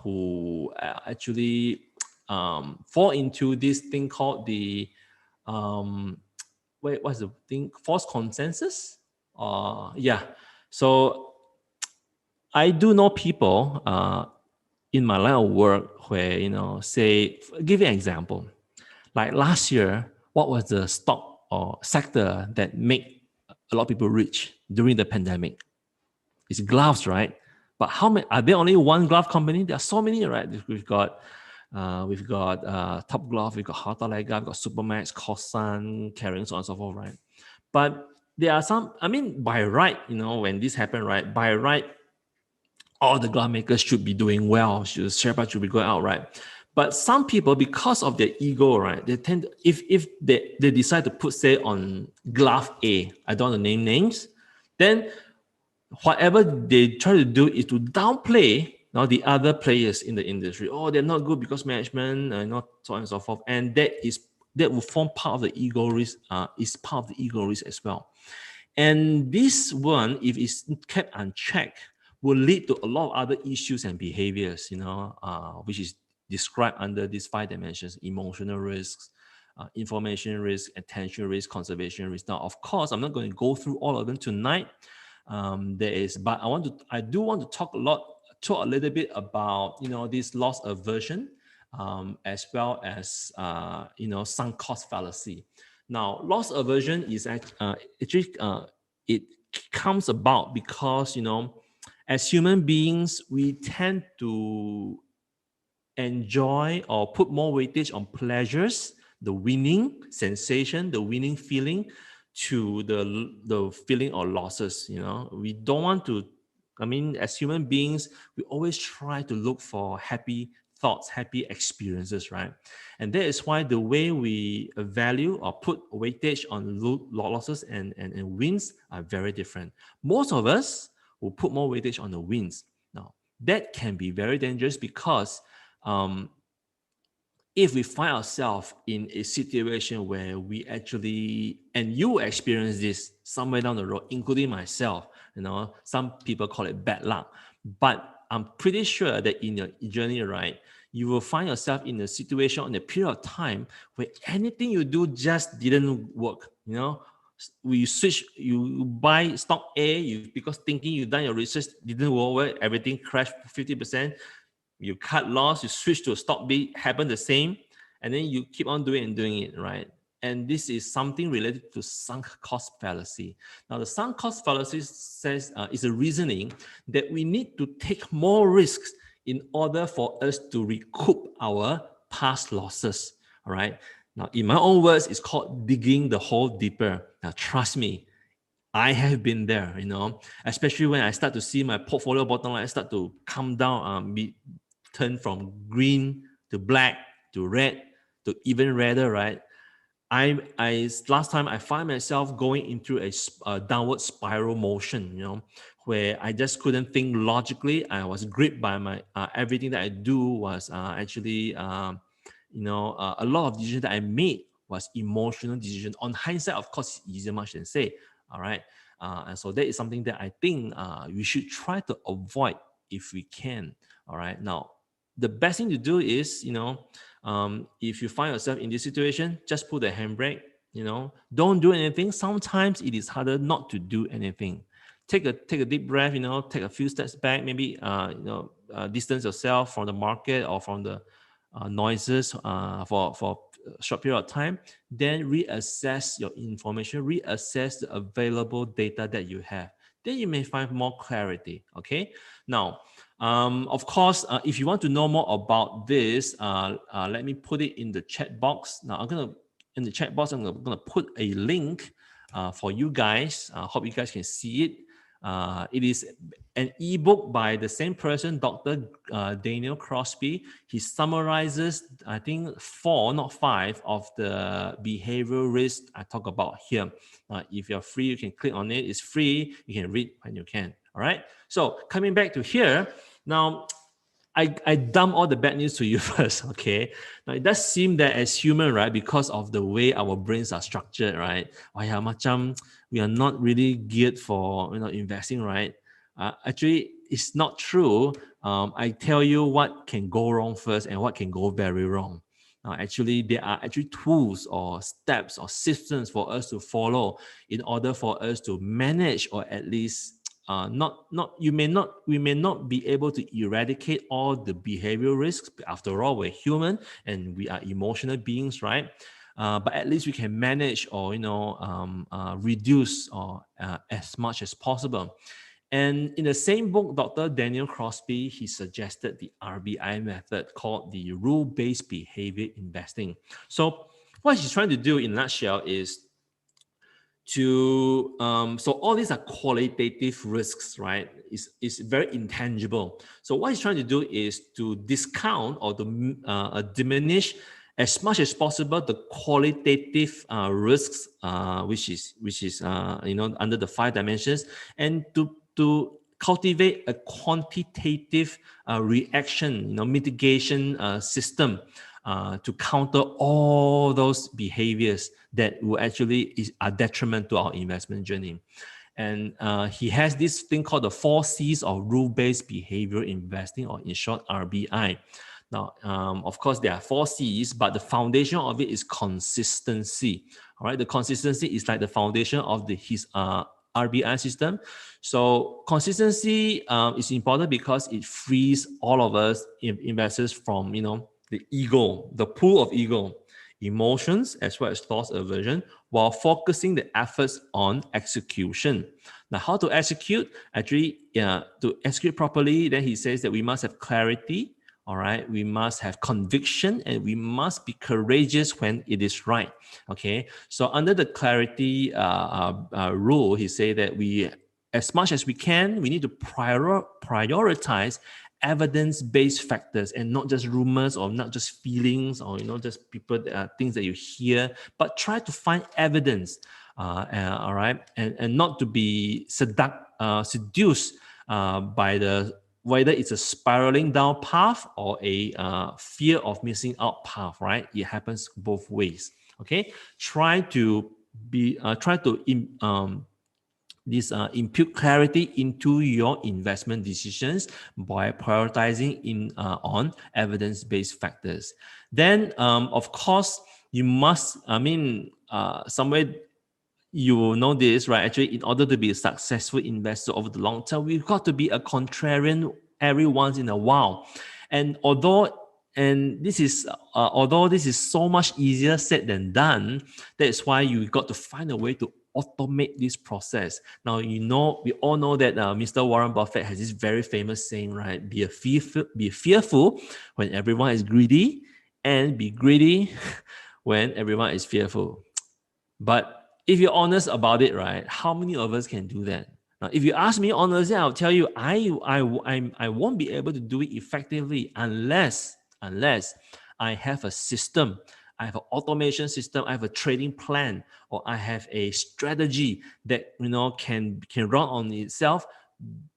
who actually fall into this thing called the what's the thing? False consensus. Yeah. So I do know people in my line of work where say, give you an example. Like last year, what was the stock or sector that made a lot of people rich during the pandemic? It's gloves, right? But how many? Are there only one glove company? There are so many, right? We've got Top Glove, we've got Hartalega, we've got Supermax, Kosan, Carrying, so on and so forth, right? But there are some. I mean, by right, when this happened, right? By right, all the glove makers should be doing well. Share price should be going out, right? But some people, because of their ego, right, they tend to, if they decide to put, say, on glove A, I don't want to name names, then whatever they try to do is to downplay the other players in the industry. Oh, they're not good because management, not so on and so forth. And that will form part of the ego risk. Is part of the ego risk as well. And this one, if it's kept unchecked, will lead to a lot of other issues and behaviors, which is described under these 5 dimensions: emotional risks, information risk, attention risk, conservation risk. Now, of course, I'm not going to go through all of them tonight. But I do want to talk a little bit about this loss aversion, as well as sunk cost fallacy. Now, loss aversion is actually it comes about because as human beings, we tend to enjoy or put more weightage on pleasures, the winning sensation, the winning feeling, to the feeling of losses. We don't want to. I mean, as human beings, we always try to look for happy thoughts, happy experiences, right? And that is why the way we value or put weightage on losses and wins are very different. Most of us will put more weightage on the wins. Now, that can be very dangerous because if we find ourselves in a situation where we actually, and you experience this somewhere down the road, including myself, some people call it bad luck, but I'm pretty sure that in your journey, right, you will find yourself in a situation, in a period of time where anything you do just didn't work. We switch, you buy stock A, because thinking you've done your research, didn't work, everything crashed 50%. You cut loss, you switch to a stock B, happen the same, and then you keep on doing it, right? And this is something related to sunk cost fallacy. Now, the sunk cost fallacy says is a reasoning that we need to take more risks in order for us to recoup our past losses. All right. Now, in my own words, it's called digging the hole deeper. Now, trust me, I have been there, especially when I start to see my portfolio bottom line start to come down, turn from green to black to red to even redder, right? I last time I find myself going into a downward spiral motion, where I just couldn't think logically. I was gripped by my everything that I do was actually a lot of decisions that I made was emotional decision. On hindsight, of course, it's easier much than say. All right, and so that is something that I think we should try to avoid if we can. All right, now the best thing to do is, if you find yourself in this situation, just put the handbrake, don't do anything. Sometimes it is harder not to do anything. Take a deep breath, take a few steps back, maybe, distance yourself from the market or from the noises for a short period of time, then reassess your information, reassess the available data that you have. Then you may find more clarity, okay? Now, of course, if you want to know more about this, let me put it in the chat box. Now, in the chat box, I'm gonna put a link for you guys. I hope you guys can see it. It is an ebook by the same person, Dr. Daniel Crosby. He summarizes, I think, 4, not 5, of the behavioral risks I talk about here. If you're free, you can click on it. It's free. You can read when you can. All right. So coming back to here, now I dump all the bad news to you first, okay? Now, it does seem that as human, right, because of the way our brains are structured, right, macam we are not really geared for, investing, right? Actually, it's not true. I tell you what can go wrong first and what can go very wrong. Actually, there are actually tools or steps or systems for us to follow in order for us to manage, or at least we may not be able to eradicate all the behavioral risks. After all, we're human and we are emotional beings, right? But at least we can manage or reduce or as much as possible. And in the same book, Dr. Daniel Crosby, he suggested the RBI method called the rule-based behavior investing. So what he's trying to do in a nutshell is so all these are qualitative risks, right? It's very intangible. So what he's trying to do is to discount or to diminish as much as possible the qualitative risks, which is under the 5 dimensions, and to cultivate a quantitative reaction, mitigation system to counter all those behaviors that will actually are detriment to our investment journey. And he has this thing called the 4 C's of rule-based behavior investing, or in short, RBI. Now, of course, there are 4 C's, but the foundation of it is consistency. All right, the consistency is like the foundation of his RBI system. So consistency is important because it frees all of us investors from the ego, the pool of ego, emotions, as well as loss aversion, while focusing the efforts on execution. Now, how to execute? Actually, to execute properly, then he says that we must have clarity. All right, we must have conviction, and we must be courageous when it is right. Okay, so under the clarity rule, he say that we, as much as we can, we need to prioritize evidence-based factors and not just rumors or not just feelings or just people things that you hear, but try to find evidence, all right, and not to be seduced by the whether it's a spiraling down path or a fear of missing out path, right? It happens both ways. Okay, try to impute clarity into your investment decisions by prioritizing on evidence-based factors. Then, of course, you must. Somewhere you will know this, right? Actually, in order to be a successful investor over the long term, we've got to be a contrarian every once in a while. And although this is so much easier said than done, that's why you got to find a way to automate this process. Now, we all know that Mr. Warren Buffett has this very famous saying, right? Be fearful when everyone is greedy, and be greedy when everyone is fearful. But if you're honest about it, right, how many of us can do that? Now, if you ask me honestly, I'll tell you, I won't be able to do it effectively unless I have a system, I have an automation system, I have a trading plan, or I have a strategy that can run on itself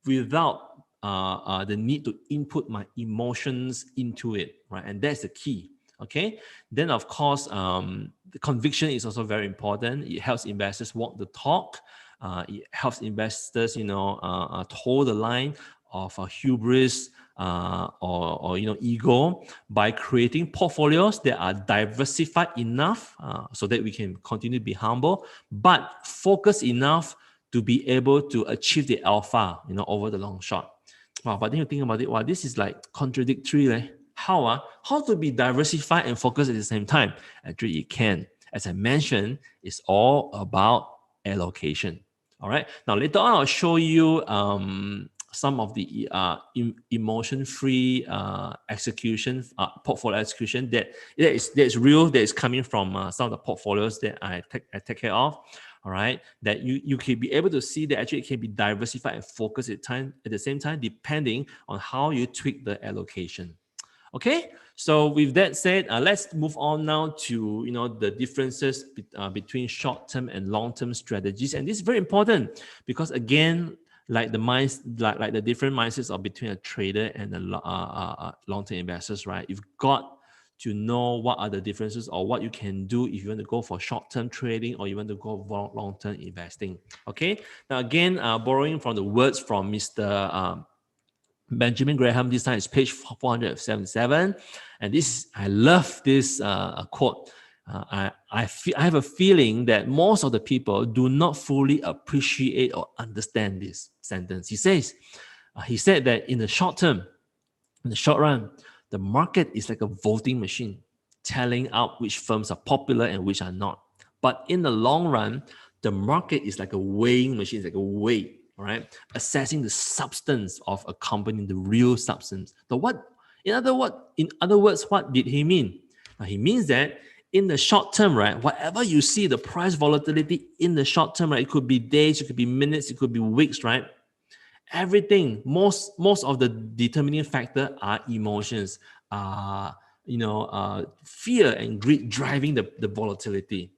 without the need to input my emotions into it, right? And that's the key. Okay, then of course, the conviction is also very important. It helps investors walk the talk. It helps investors, toe the line of hubris or ego by creating portfolios that are diversified enough so that we can continue to be humble, but focus enough to be able to achieve the alpha, over the long shot. Wow, but then you think about it, wow, this is like contradictory, right? How to be diversified and focused at the same time? Actually, it can. As I mentioned, it's all about allocation. All right. Now later on, I'll show you some of the emotion-free execution, portfolio execution that is real, that is coming from some of the portfolios that I take care of. All right, that you can be able to see that actually it can be diversified and focused at the same time, depending on how you tweak the allocation. Okay, so with that said, let's move on now to the differences between short-term and long-term strategies, and this is very important because again, like the different mindsets are between a trader and a long-term investors, right? You've got to know what are the differences or what you can do if you want to go for short-term trading or you want to go for long-term investing. Okay, now again, borrowing from the words from Mr. Benjamin Graham, this time is page 477, and I love this quote. I have a feeling that most of the people do not fully appreciate or understand this sentence. He said that in the short run, the market is like a voting machine, telling out which firms are popular and which are not. But in the long run, the market is like a weighing machine, it's like a weight. All right, assessing the substance of a company, the real substance. In other words, what did he mean? Now, he means that in the short term, right, whatever you see, the price volatility in the short term, right, it could be days, it could be minutes, it could be weeks, right? Everything, most of the determining factor are emotions, fear and greed driving the volatility.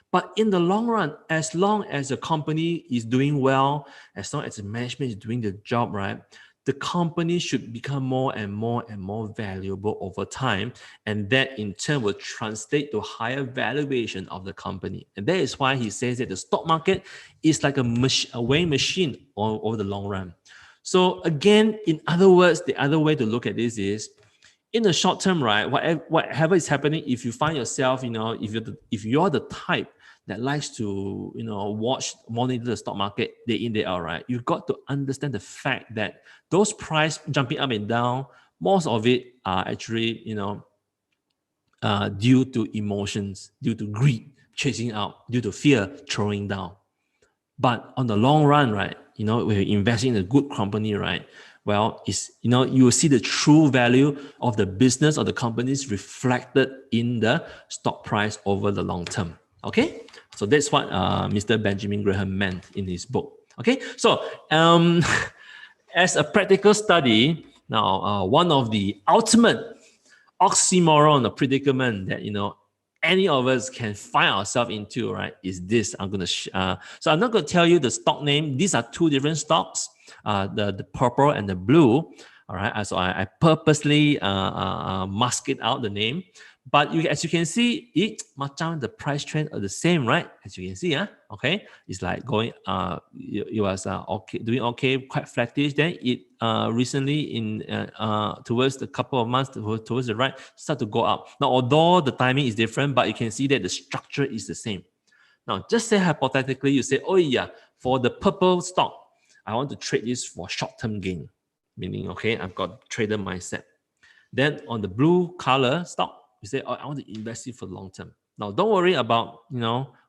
But in the long run, as long as the company is doing well, as long as the management is doing the job right, the company should become more and more and more valuable over time. And that in turn will translate to higher valuation of the company. And that is why he says that the stock market is like a weighing machine over the long run. So again, in other words, the other way to look at this is, in the short term, right, whatever is happening, if you find yourself, if you're the type that likes to, monitor the stock market day in, day out, right, you've got to understand the fact that those price jumping up and down, most of it are actually, due to emotions, due to greed, chasing out, due to fear, throwing down. But on the long run, right, when you're investing in a good company, right, well, you will see the true value of the business or the companies reflected in the stock price over the long term. Okay, so that's what Mr. Benjamin Graham meant in his book. Okay, so as a practical study, Now, one of the ultimate oxymoron or predicament that any of us can find ourselves into, right, is this. I'm gonna so I'm not gonna tell you the stock name. These are two different stocks, the purple and the blue. All right, so I purposely mask it out the name, but as you can see, macam the price trend are the same, right? As you can see, okay, it's like going it was okay, doing okay, quite flattish. Then it recently in towards the couple of months towards the right start to go up. Now, although the timing is different, but you can see that the structure is the same. Now, just say hypothetically, you say, oh yeah, for the purple stock, I want to trade this for short-term gain, meaning okay, I've got trader mindset. Then on the blue color stock, you say, oh, I want to invest it for the long term. Now, don't worry about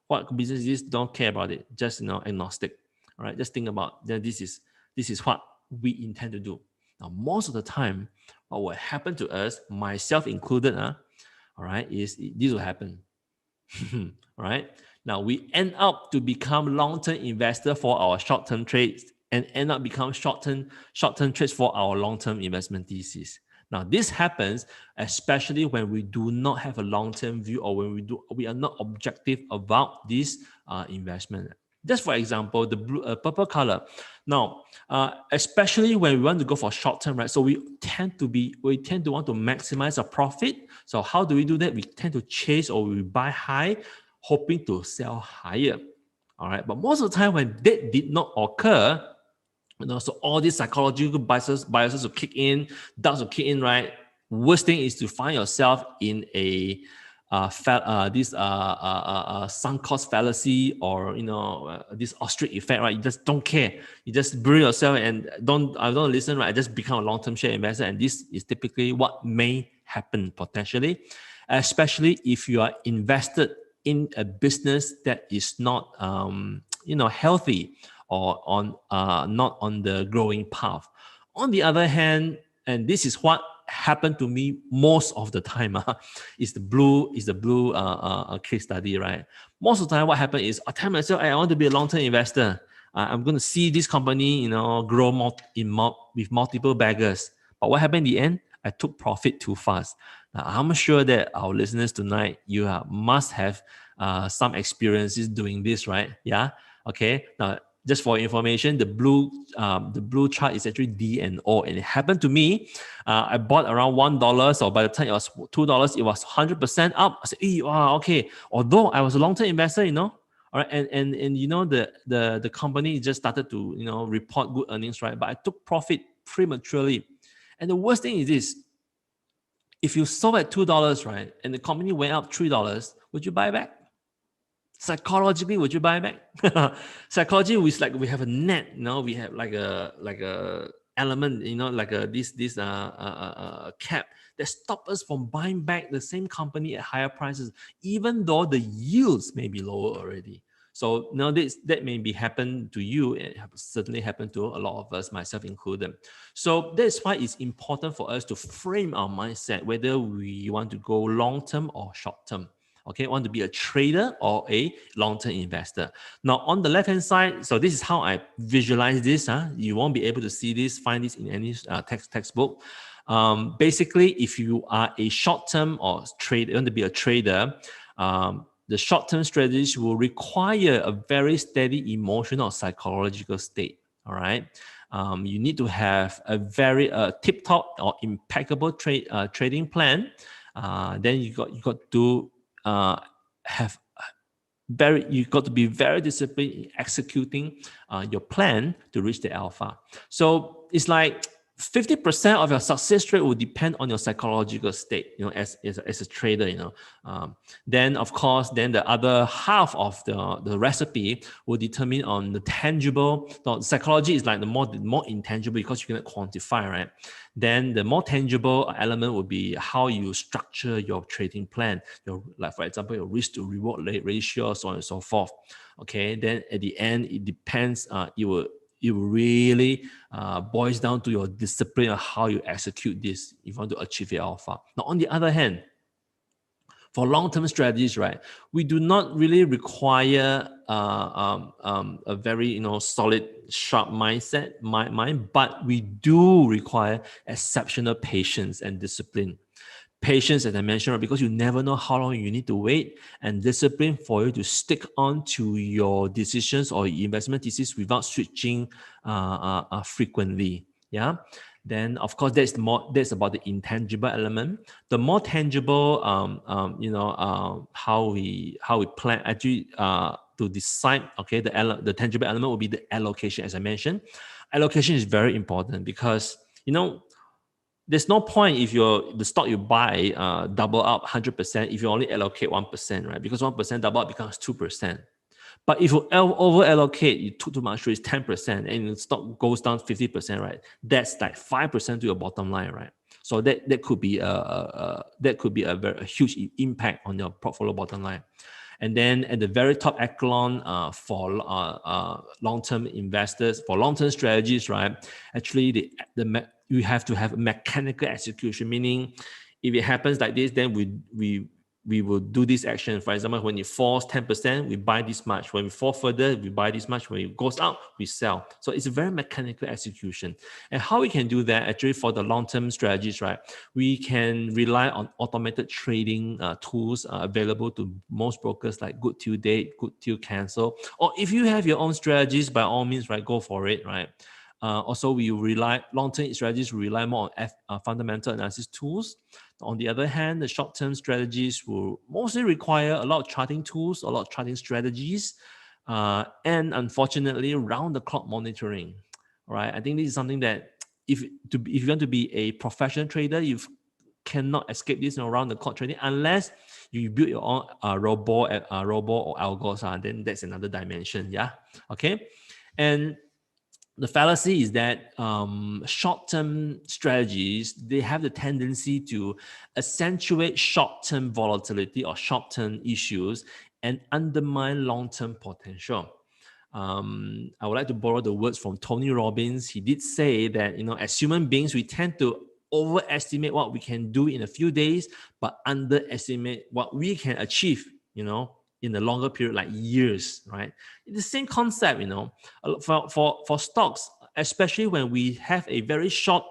what business is. Don't care about it. Just agnostic. All right. Just think about that. This is what we intend to do. Now, most of the time, what will happen to us, myself included, all right, is this will happen. All right. Now we end up to become long-term investor for our short-term trades and end up become short-term trades for our long-term investment thesis. Now, this happens especially when we do not have a long-term view, or when we are not objective about this investment. Just for example, the purple color. Now, especially when we want to go for short-term, right? So we tend to want to maximize our profit. So how do we do that? We tend to chase, or we buy high, hoping to sell higher. All right, but most of the time when that did not occur, so all these psychological biases will kick in, doubts will kick in, right? Worst thing is to find yourself in a sunk cost fallacy, or this ostrich effect, right? You just don't care. You just bury yourself and I don't listen, right? I just become a long-term share investor, and this is typically what may happen potentially, especially if you are invested in a business that is not healthy, or not on the growing path. On the other hand, and this is what happened to me most of the time, is the blue case study, right? Most of the time, what happened is I tell myself, I want to be a long-term investor. I'm going to see this company, grow with multiple baggers. But what happened in the end? I took profit too fast. Now, I'm sure that our listeners tonight, you must have some experiences doing this, right? Yeah. Okay. Now, just for information, the blue chart is actually D&O, and it happened to me. I bought around $1, so by the time it was $2, it was 100% up. I said, "Hey, wow, okay." Although I was a long-term investor, all right, and the company just started to report good earnings, right? But I took profit prematurely, and the worst thing is this: if you sold at $2, right, and the company went up $3, would you buy back? Psychologically, would you buy back? Psychology is like we have a net, we have like a element, like this cap that stop us from buying back the same company at higher prices, even though the yields may be lower already. So now that may be happen to you. It certainly happened to a lot of us, myself included. So that's why it's important for us to frame our mindset, whether we want to go long term or short term. Okay, want to be a trader or a long-term investor. Now, on the left-hand side, so this is how I visualize this. You won't be able to see this, find this in any textbook. Basically, if you are a short-term or trader, you want to be a trader, the short-term strategies will require a very steady emotional or psychological state. All right. You need to have a very tip-top or impeccable trading plan. Then you got to you got to be very disciplined in executing your plan to reach the alpha. So it's like 50% of your success rate will depend on your psychological state, as a trader, then of course, then the other half of the recipe will determine on the tangible. Now, psychology is like the more intangible, because you cannot quantify, right? Then the more tangible element would be how you structure your trading plan, like for example, your risk to reward ratio, so on and so forth. Okay, then at the end, it depends. It will really boils down to your discipline of how you execute this if you want to achieve your alpha. Now, on the other hand, for long-term strategies, right, we do not really require a very solid, sharp mind, but we do require exceptional patience and discipline. Patience, as I mentioned, right, because you never know how long you need to wait, and discipline for you to stick on to your decisions or investment thesis without switching frequently. Yeah. Then, of course, that's about the intangible element. The more tangible, how we plan actually to decide. Okay, the tangible element will be the allocation, as I mentioned. Allocation is very important because there's no point if the stock you buy double up 100% if you only allocate 1%, right? Because 1% double up becomes 2%. But if you over allocate, you took too much risk, 10%, and the stock goes down 50%, right? That's like 5% to your bottom line, right? So that could be a very huge impact on your portfolio bottom line. And then at the very top echelon for long-term investors, for long-term strategies, right? Actually, you have to have mechanical execution, meaning if it happens like this, then we will do this action. For example, when it falls 10%, we buy this much. When we fall further, we buy this much. When it goes up, we sell. So it's a very mechanical execution. And how we can do that, actually, for the long-term strategies, right? We can rely on automated trading tools available to most brokers, like good till date, good till cancel. Or if you have your own strategies, by all means, right, go for it, right? Also, long-term strategies rely more on fundamental analysis tools. On the other hand, the short-term strategies will mostly require a lot of charting tools, a lot of charting strategies, and unfortunately, round-the-clock monitoring. Right? I think this is something that if you want to be a professional trader, you cannot escape this round-the-clock trading unless you build your own robo or algos. Then that's another dimension. Yeah. Okay. And the fallacy is that short-term strategies, they have the tendency to accentuate short-term volatility or short-term issues and undermine long-term potential. I would like to borrow the words from Tony Robbins. He did say that, as human beings, we tend to overestimate what we can do in a few days, but underestimate what we can achieve, in a longer period, like years, right? It's the same concept, for stocks, especially when we have a very short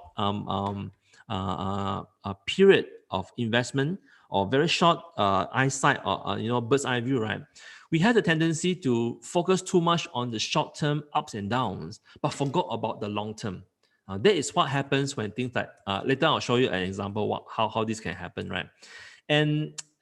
period of investment or very short eyesight or bird's eye view, right? We have the tendency to focus too much on the short-term ups and downs, but forgot about the long-term. That is what happens when things like later I'll show you an example how this can happen, right?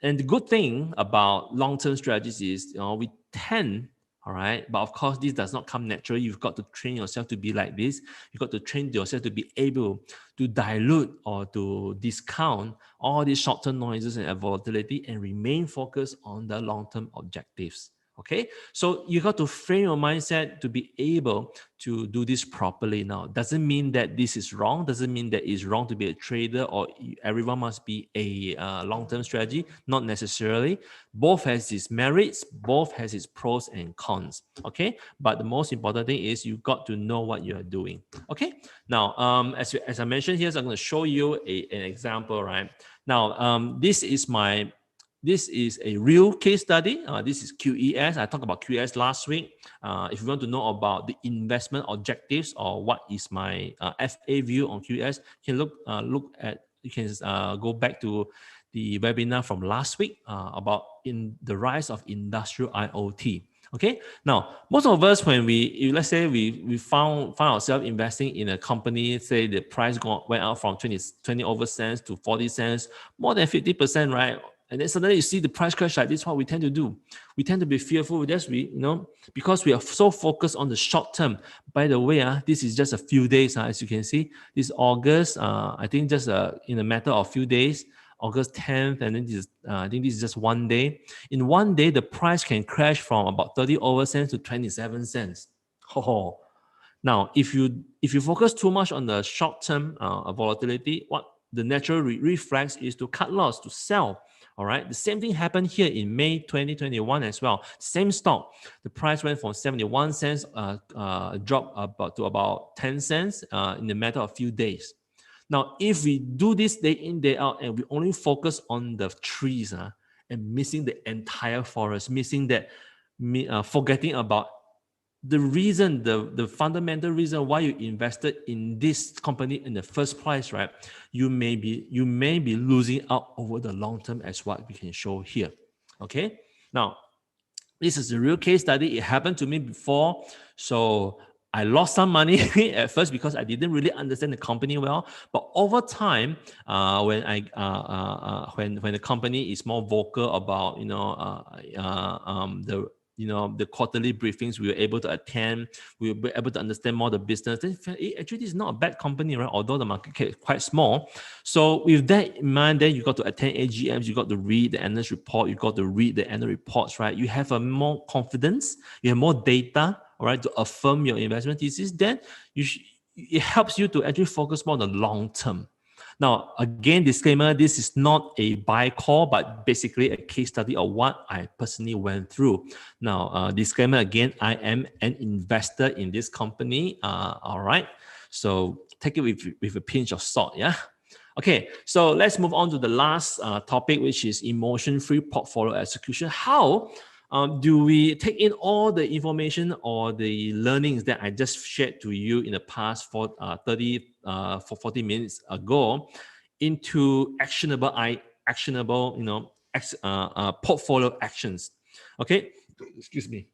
And the good thing about long-term strategies is, we tend, all right, but of course, this does not come naturally. You've got to train yourself to be like this. You've got to train yourself to be able to dilute or to discount all these short-term noises and volatility and remain focused on the long-term objectives. Okay, so you got to frame your mindset to be able to do this properly. Now, doesn't mean that this is wrong. Doesn't mean that it's wrong to be a trader or everyone must be a long-term strategy. Not necessarily. Both has its merits. Both has its pros and cons. Okay, but the most important thing is you got to know what you are doing. Okay, now as I mentioned here, so I'm going to show you an example. Right now, this is a real case study. This is QES. I talked about QES last week. If you want to know about the investment objectives or what is my FA view on QES, you can go back to the webinar from last week about the rise of industrial IoT. Okay. Now, most of us, when let's say we found ourselves investing in a company, say the price went up from 20 over cents to 40 cents, more than 50%, right? And then suddenly you see the price crash like this. What we tend to do, we tend to be fearful. Because we are so focused on the short term. By the way, this is just a few days. As you can see, this August, I think just in a matter of few days, August 10th, and then I think this is just one day. In one day, the price can crash from about 30 over cents to 27 cents. Oh. Now, if you focus too much on the short term volatility, what the natural reflex is to cut loss, to sell. All right. The same thing happened here in May 2021 as well. Same stock. The price went from 71 cents, dropped to about 10 cents in a matter of few days. Now, if we do this day in, day out, and we only focus on the trees, and missing the entire forest, missing that, forgetting about the reason, the fundamental reason why you invested in this company in the first place, right? You may be losing out over the long term, as what we can show here. Okay, now this is a real case study. It happened to me before, so I lost some money at first because I didn't really understand the company well. But over time, when the company is more vocal about the quarterly briefings we were able to attend, we were able to understand more the business. Then actually, this is not a bad company, right? Although the market cap is quite small. So with that in mind, then you got to attend AGMs, you got to read the analyst report, you got to read the annual reports, right? You have a more confidence, you have more data, all right, to affirm your investment thesis. Then it helps you to actually focus more on the long term. Now, again, disclaimer, this is not a buy call, but basically a case study of what I personally went through. Now, disclaimer again, I am an investor in this company. All right. So take it with a pinch of salt. Yeah. Okay. So let's move on to the last topic, which is emotion-free portfolio execution. How do we take in all the information or the learnings that I just shared to you in the past for 40 minutes ago into actionable portfolio actions? Okay, excuse me.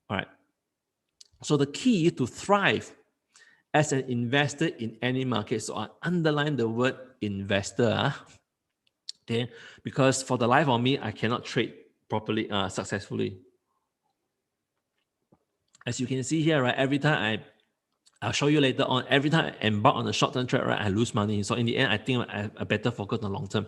All right. So the key to thrive as an investor in any market, so I underline the word investor, okay, because for the life of me, I cannot trade properly, successfully. As you can see here, right, every time I'll show you later on, every time I embark on a short-term trade, right, I lose money. So in the end, I think I better focus on long-term,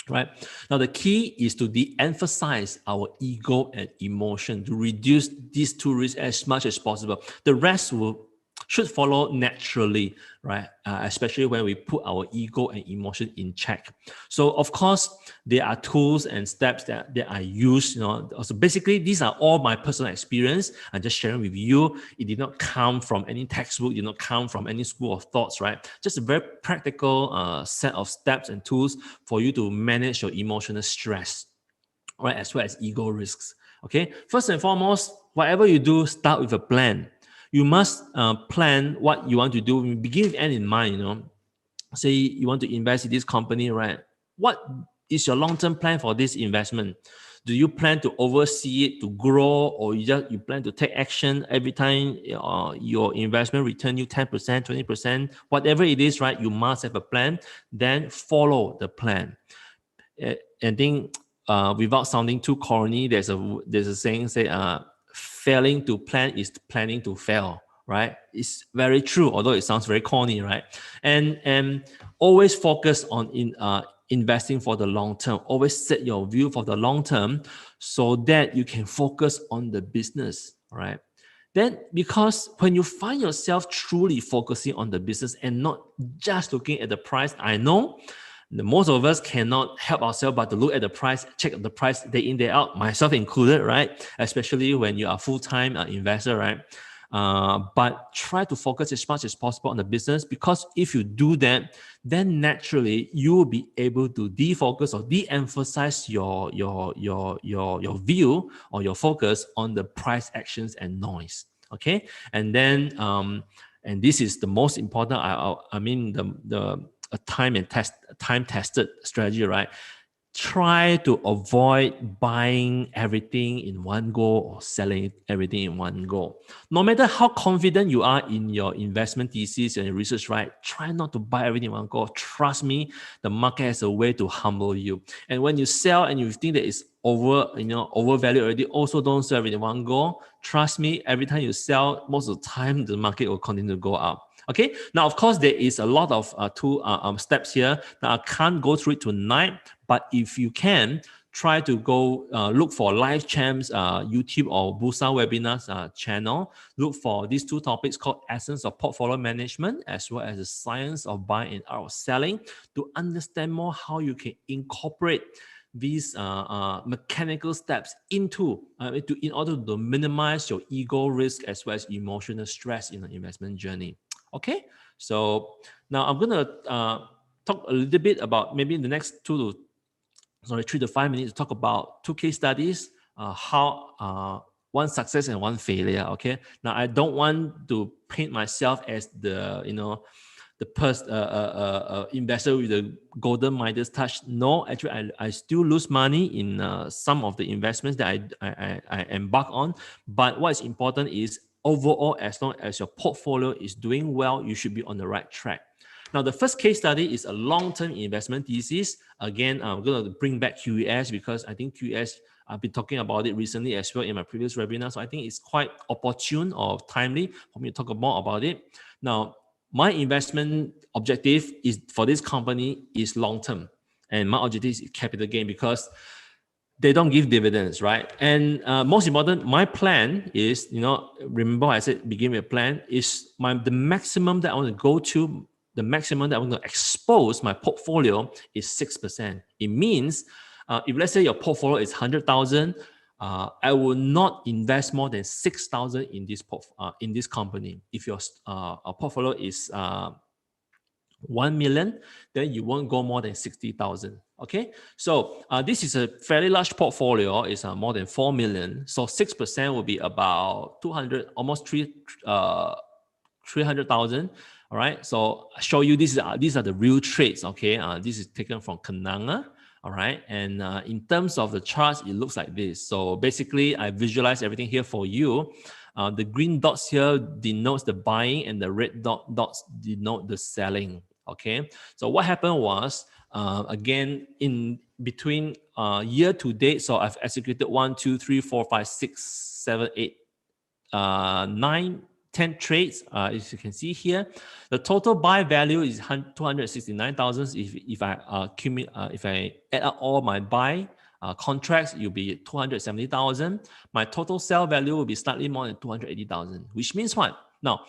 right? Now, the key is to de-emphasize our ego and emotion, to reduce these two risks as much as possible. The rest should follow naturally, right? Especially when we put our ego and emotion in check. So, of course, there are tools and steps that I use. So basically, these are all my personal experience. I'm just sharing with you. It did not come from any textbook. It did not come from any school of thoughts, right? Just a very practical set of steps and tools for you to manage your emotional stress, right? As well as ego risks. Okay. First and foremost, whatever you do, start with a plan. You must plan what you want to do. You begin with end in mind. Say you want to invest in this company, right? What is your long-term plan for this investment? Do you plan to oversee it to grow, or you plan to take action every time your investment return you 10%, 20%, whatever it is, right? You must have a plan. Then follow the plan. And think without sounding too corny, there's a saying say failing to plan is planning to fail, right? It's very true, although it sounds very corny, right? And always focus on investing for the long term. Always set your view for the long term so that you can focus on the business, right? Then, because when you find yourself truly focusing on the business and not just looking at the price, I know most of us cannot help ourselves but to look at the price, check the price day in, day out, myself included, right? Especially when you are a full-time investor, right? But try to focus as much as possible on the business, because if you do that, then naturally you will be able to defocus or de-emphasize your view or your focus on the price actions and noise. Okay, and then and this is the most important. I mean a time-tested strategy, right? Try to avoid buying everything in one go or selling everything in one go. No matter how confident you are in your investment thesis and your research, right? Try not to buy everything in one go. Trust me, the market has a way to humble you. And when you sell and you think that it's overvalued already, also don't sell everything in one go. Trust me, every time you sell, most of the time the market will continue to go up. Okay, now of course there is a lot of steps here that I can't go through it tonight, but if you can, try to go look for Live Champs YouTube or Bursa Webinars channel. Look for these two topics called Essence of Portfolio Management as well as the Science of Buying and Art of Selling, to understand more how you can incorporate these mechanical steps in order to minimize your ego risk as well as emotional stress in the investment journey. Okay, so now I'm going to talk a little bit about maybe in the next 2 to sorry, 3 to 5 minutes to talk about 2 case studies, how one success and one failure. Okay. Now I don't want to paint myself as the investor with the golden Midas touch. No, actually, I still lose money in some of the investments that I embark on. But what is important is overall, as long as your portfolio is doing well, you should be on the right track. Now, the first case study is a long-term investment thesis. Again, I'm going to bring back QES because I think QES, I've been talking about it recently as well in my previous webinar. So I think it's quite opportune or timely for me to talk more about it. Now, my investment objective is for this company is long-term. And my objective is capital gain because they don't give dividends, right? And most important, my plan is, remember I said begin with a plan, is the maximum that I want to go to, the maximum that I want to expose my portfolio is 6%. It means if let's say your portfolio is 100,000, I will not invest more than 6,000 in this company. If your portfolio is 1 million, then you won't go more than 60,000. Okay, so this is a fairly large portfolio. It's more than 4 million. So 6% will be about 200, almost 300,000. All right, so I show you these are the real trades. Okay, this is taken from Kenanga. All right, and in terms of the charts, it looks like this. So basically, I visualize everything here for you. The green dots here denotes the buying, and the red dots denote the selling. Okay, so what happened was, again, in between year to date, so I've executed 1, 2, 3, 4, 5, 6, 7, 8, 9, 10 trades. As you can see here, the total buy value is 269,000. If I add up all my buy contracts, it'll be 270,000. My total sell value will be slightly more than 280,000. Which means what? Now,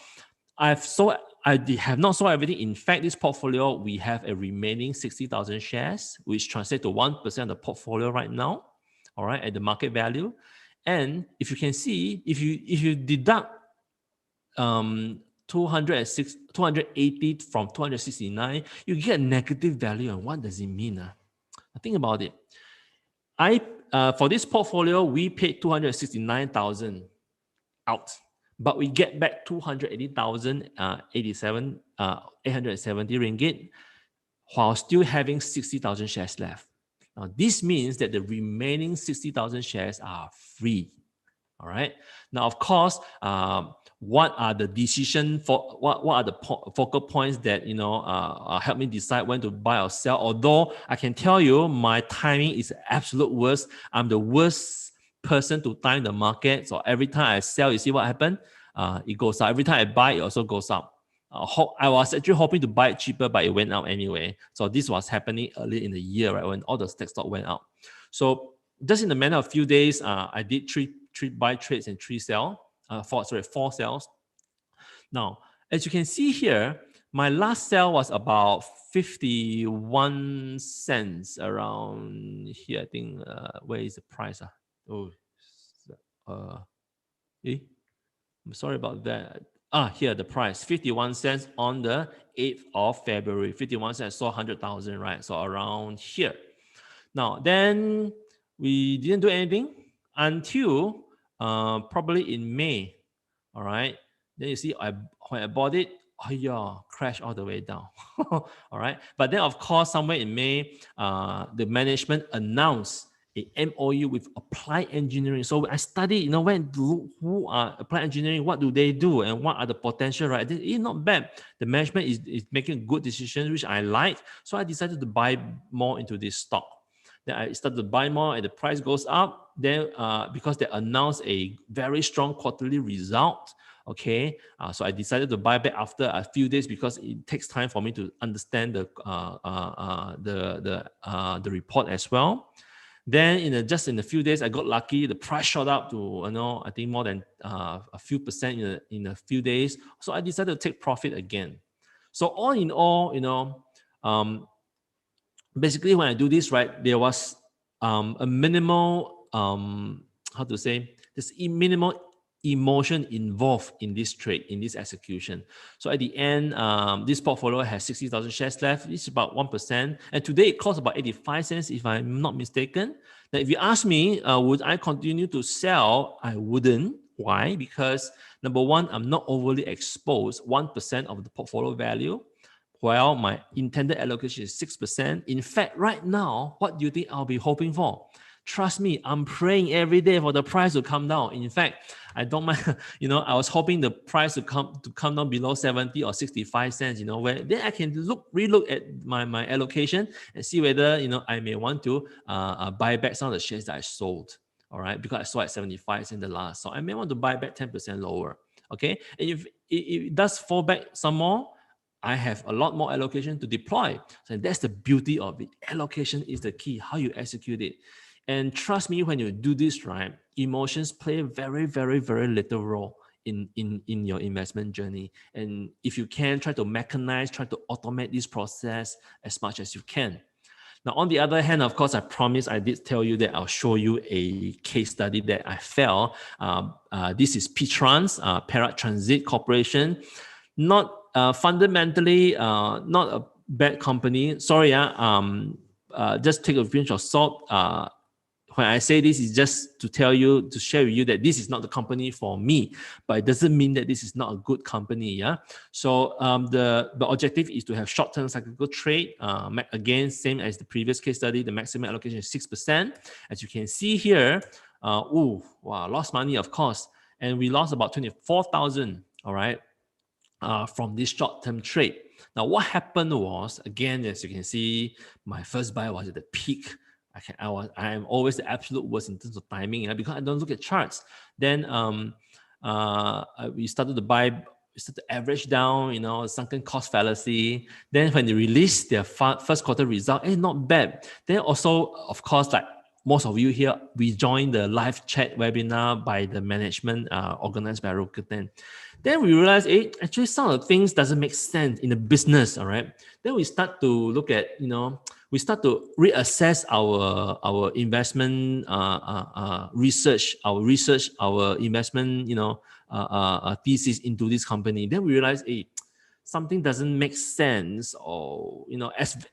I have not sold everything. In fact, this portfolio, we have a remaining 60,000 shares, which translates to 1% of the portfolio right now. All right, at the market value. And if you can see, if you deduct 280 from 269, you get a negative value. And what does it mean? Think about it. For this portfolio, we paid 269,000 out, but we get back 280,000, 870 ringgit, while still having 60,000 shares left. Now, this means that the remaining 60,000 shares are free. All right. Now, of course, what are the what are the focal points that help me decide when to buy or sell? Although I can tell you, my timing is absolute worst. I'm the worst person to time the market. So every time I sell, you see what happened? It goes up. Every time I buy, it also goes up. I was actually hoping to buy it cheaper, but it went up anyway. So this was happening early in the year, right, when all the tech stock went up. So just in the matter of a few days, I did three buy trades and 4 sales. Now, as you can see here, my last sell was about 51 cents around here. I think, where is the price? I'm sorry about that. Here, the price, 51 cents on the 8th of February. 51 cents, so 100,000, right? So around here. Now, then we didn't do anything until probably in May. All right. Then you see, when I bought it, crashed all the way down. All right. But then, of course, somewhere in May, the management announced a MOU with Applied Engineering. So I studied, who are Applied Engineering, what do they do, and what are the potential, right? It's not bad. The management is making good decisions, which I like. So I decided to buy more into this stock. Then I started to buy more, and the price goes up. Then because they announced a very strong quarterly result, okay, so I decided to buy back after a few days because it takes time for me to understand the report as well. Then just in a few days, I got lucky. The price shot up to I think more than a few percent in a few days. So I decided to take profit again. So all in all, basically, when I do this, right, there was a minimal, there's a minimal emotion involved in this trade, in this execution. So at the end, this portfolio has 60,000 shares left. It's about 1%. And today it costs about 85 cents, if I'm not mistaken. Now, if you ask me, would I continue to sell? I wouldn't. Why? Because number one, I'm not overly exposed, 1% of the portfolio value, while my intended allocation is 6%. In fact, right now, what do you think I'll be hoping for? Trust me, I'm praying every day for the price to come down. In fact, I don't mind, I was hoping the price to come down below 70 or 65 cents, where then I can relook at my allocation and see whether, I may want to buy back some of the shares that I sold. All right, because I sold at 75 cents in the last. So I may want to buy back 10% lower. Okay. And if it does fall back some more, I have a lot more allocation to deploy. So that's the beauty of it. Allocation is the key, how you execute it. And trust me, when you do this, right, emotions play a very, very, very little role in your investment journey. And if you can, try to mechanize, try to automate this process as much as you can. Now, on the other hand, of course, I promise I did tell you that I'll show you a case study that I felt. This is P-Trans, Perak Transit Corporation. Not fundamentally, not a bad company. Sorry, just take a pinch of salt. When I say this, is just to share with you that this is not the company for me, but it doesn't mean that this is not a good company. Yeah. So the objective is to have short-term cyclical trade. Again, same as the previous case study, the maximum allocation is 6%. As you can see here, lost money, of course, and we lost about 24,000. All right. From this short-term trade. Now, what happened was, again, as you can see, my first buy was at the peak. I am always the absolute worst in terms of timing, because I don't look at charts. Then we started to buy, we started to average down, sunken cost fallacy. Then when they released their first quarter result, not bad. Then also, of course, like most of you here, we joined the live chat webinar by the management organized by Rakuten. Then we realized, actually some of the things doesn't make sense in the business, all right? Then we start to look at, we start to reassess our investment research, our investment, thesis into this company. Then we realize, something doesn't make sense, or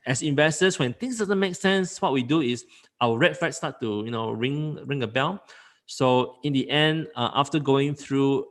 as investors, when things doesn't make sense, what we do is our red flags start to ring a bell. So in the end, after going through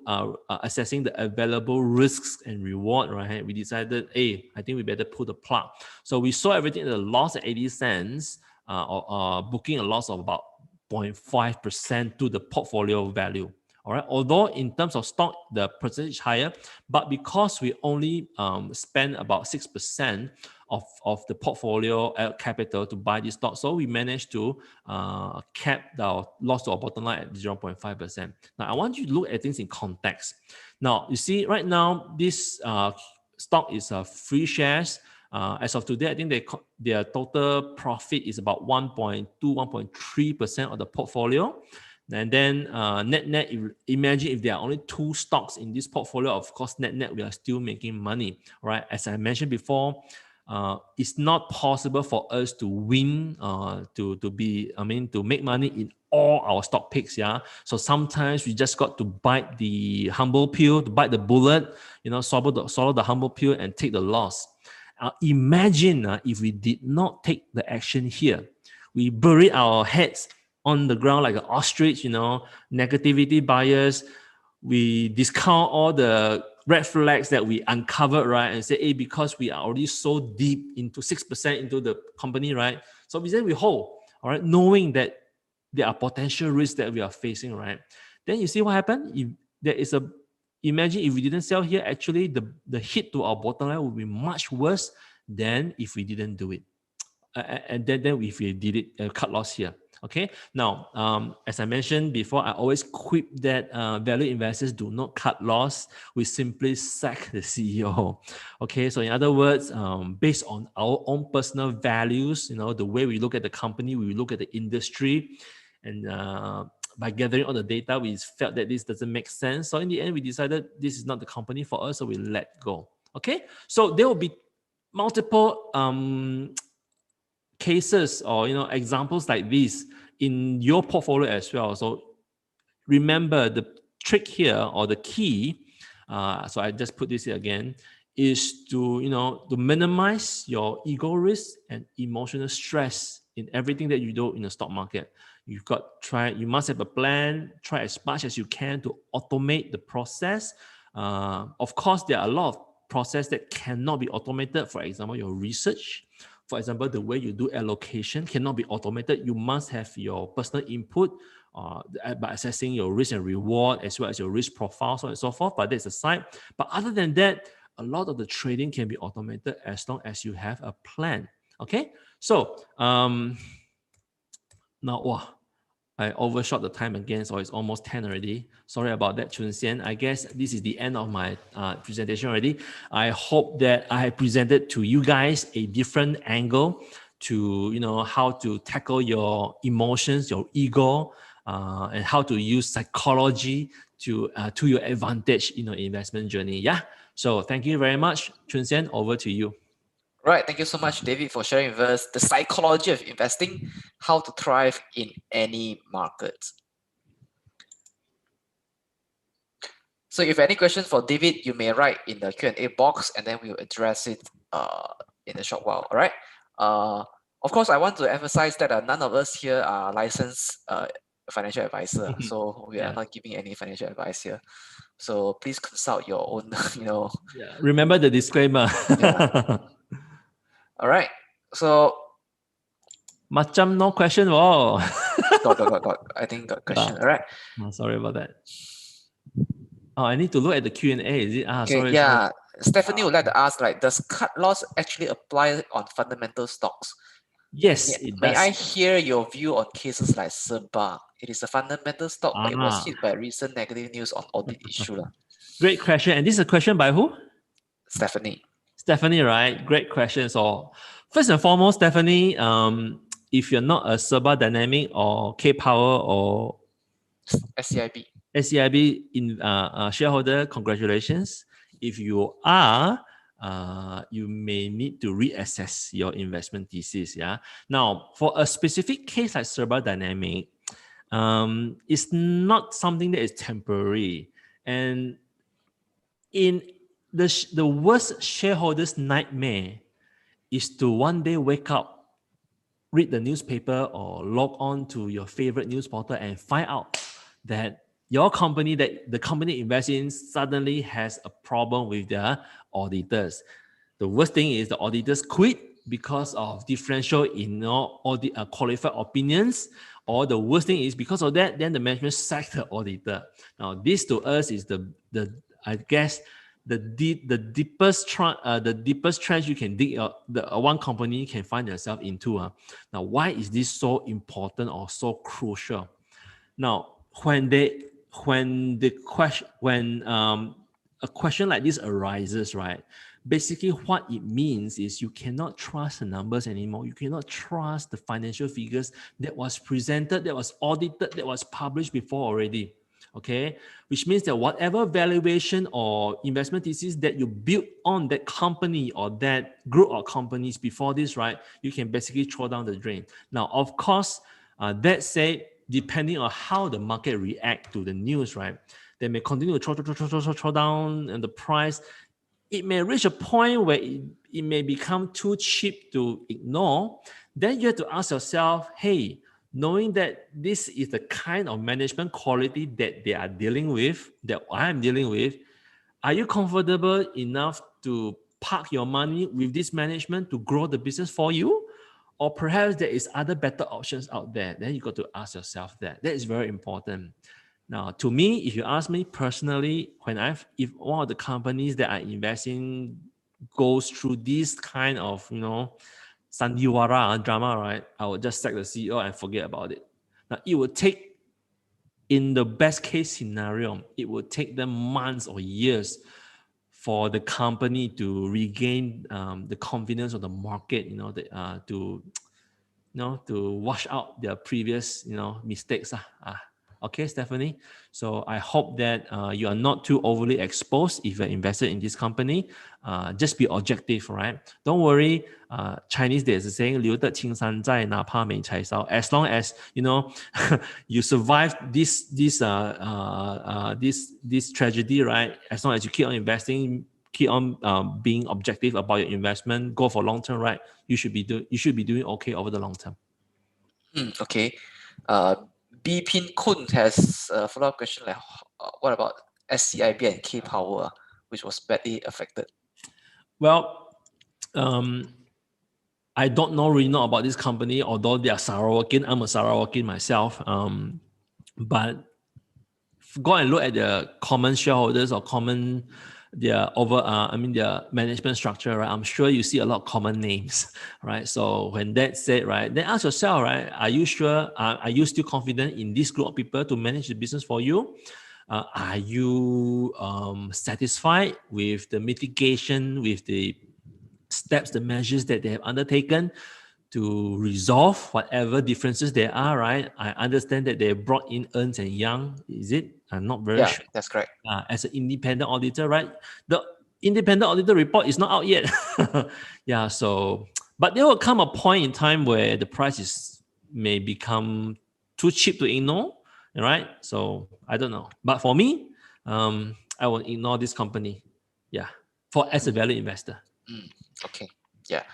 assessing the available risks and reward, right, we decided, I think we better pull the plug. So we saw everything at a loss at 80 cents, or booking a loss of about 0.5% to the portfolio value. All right. Although in terms of stock, the percentage higher, but because we only spend about 6% of the portfolio capital to buy this stock, so we managed to cap our loss to our bottom line at 0.5%. Now, I want you to look at things in context. Now, you see, right now, this stock is free shares. As of today, I think their total profit is about 1.2, 1.3% of the portfolio. And then net, imagine if there are only 2 stocks in this portfolio, of course, net, we are still making money, right? As I mentioned before, it's not possible for us to win, to make money in all our stock picks, yeah? So sometimes we just got to bite the humble pill, to bite the bullet, swallow the humble pill and take the loss. Imagine if we did not take the action here. We buried our heads on the ground like an ostrich, negativity bias. We discount all the red flags that we uncovered, right? And say, because we are already so deep into 6% into the company, right? So we hold, all right, knowing that there are potential risks that we are facing, right? Then you see what happened? Imagine if we didn't sell here, actually the hit to our bottom line would be much worse than if we didn't do it. And then if we did it, cut loss here. Okay. Now, as I mentioned before, I always quip that value investors do not cut loss. We simply sack the CEO. Okay. So in other words, based on our own personal values, the way we look at the company, we look at the industry, and by gathering all the data, we felt that this doesn't make sense. So in the end, we decided this is not the company for us, so we let go. Okay. So there will be multiple cases or examples like this in your portfolio as well. So remember, the trick here, or the key, so I just put this here again, is to, to minimize your ego risk and emotional stress in everything that you do in the stock market. You must have a plan, try as much as you can to automate the process. Of course, there are a lot of process that cannot be automated. For example, your research. For example, the way you do allocation cannot be automated. You must have your personal input by assessing your risk and reward, as well as your risk profile, so on and so forth. But that's aside. But other than that, a lot of the trading can be automated as long as you have a plan. Okay, so now, I overshot the time again, so it's almost 10 already. Sorry about that, Chun Sian. I guess this is the end of my presentation already. I hope that I have presented to you guys a different angle to, how to tackle your emotions, your ego, and how to use psychology to your advantage in your investment journey. Yeah. So thank you very much, Chun Sian. Over to you. Right. Thank you so much, David, for sharing with us the psychology of investing, how to thrive in any market. So if any questions for David, you may write in the Q&A box, and then we'll address it in a short while. All right. Of course, I want to emphasize that none of us here are licensed financial advisor, so we are not giving any financial advice here. So please consult your own, Yeah. Remember the disclaimer. Yeah. All right. So. Macam no question. Oh. Got. I think got question. All right. Oh, sorry about that. Oh, I need to look at the Q&A. Is it? Okay. Sorry. Yeah. Sorry. Stephanie would like to ask, does cut loss actually apply on fundamental stocks? Yes, it does. May I hear your view on cases like Serba? It is a fundamental stock, but it was hit by recent negative news on audit issue. Great question. And this is a question by who? Stephanie. Stephanie, right? Great question. So first and foremost, Stephanie, if you're not a Serba Dynamic or K-Power or SCIB in shareholder, congratulations. If you are, you may need to reassess your investment thesis. Yeah. Now, for a specific case like Serba Dynamic, it's not something that is temporary. And in the worst shareholder's nightmare is to one day wake up, read the newspaper or log on to your favorite news portal and find out that your company, that the company invests in, suddenly has a problem with their auditors. The worst thing is the auditors quit because of differential in qualified opinions, or the worst thing is because of that, then the management sacks the auditor. Now, this to us is the deepest trench you can dig. One company can find yourself into. Now, why is this so important or so crucial? Now, when a question like this arises, right? Basically, what it means is you cannot trust the numbers anymore. You cannot trust the financial figures that was presented, that was audited, that was published before already. Okay, which means that whatever valuation or investment thesis that you built on that company or that group of companies before this, right, you can basically throw down the drain. Now, of course, that said, depending on how the market react to the news, right, they may continue to throw down and the price. It may reach a point where it may become too cheap to ignore. Then you have to ask yourself, hey, knowing that this is the kind of management quality that they are dealing with, that I am dealing with, are you comfortable enough to park your money with this management to grow the business for you? Or perhaps there is other better options out there. Then you got to ask yourself that. That is very important. Now, to me, if you ask me personally, if one of the companies that I invest in goes through this kind of, sandiwara drama, right, I would just sack the CEO and forget about it. Now, it would take, in the best case scenario, it would take them months or years for the company to regain the confidence of the market, to wash out their previous, mistakes. Okay, Stephanie. So I hope that you are not too overly exposed if you're invested in this company. Just be objective, right? Don't worry. Chinese there's a saying, 留得青山在，哪怕没柴烧. As long as you know you survive this tragedy, right? As long as you keep on investing, keep on being objective about your investment, go for long term, right? You should be doing okay over the long term. Okay. B Pin Kun has a follow-up question like, what about SCIB and K Power, which was badly affected? Well, I don't really know about this company, although they are Sarawakin. I'm a Sarawakin myself. But go and look at the common shareholders or their management structure, right? I'm sure you see a lot of common names, right? So when that's said, right, then ask yourself, right, are you sure, are you still confident in this group of people to manage the business for you? Are you satisfied with the mitigation, with the steps, the measures that they have undertaken to resolve whatever differences there are, right? I understand that they brought in Ernst and Young, is it? I'm not very sure. That's correct. As an independent auditor, right? The independent auditor report is not out yet. Yeah, so, but there will come a point in time where the price may become too cheap to ignore, right? So I don't know. But for me, I will ignore this company. Yeah, as a value investor. Okay. Yeah.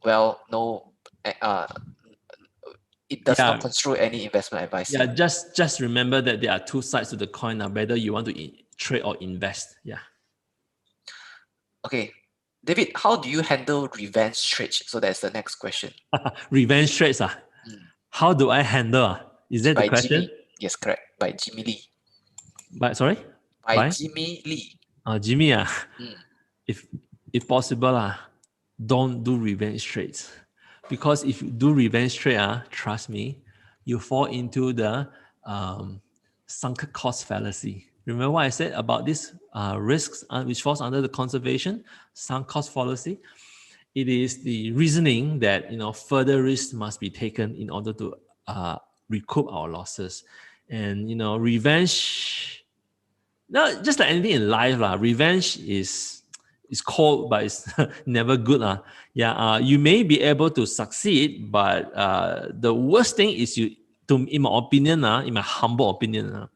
Well, no. It does not construe any investment advice. Yeah, just remember that there are two sides to the coin. Whether you want to trade or invest. Yeah. Okay, David, how do you handle revenge trades? So that's the next question. Revenge trades. How do I handle? Is that the question? Jimmy. Yes, correct. By Jimmy Lee. By Jimmy Lee. Jimmy. If possible, don't do revenge trades. Because if you do revenge trade, trust me, you fall into the sunk cost fallacy. Remember what I said about this risks which falls under the conservation sunk cost fallacy? It is the reasoning that further risks must be taken in order to recoup our losses. And revenge, no, just like anything in life, revenge is cold, but it's never good. You may be able to succeed, but the worst thing is in my opinion, in my humble opinion,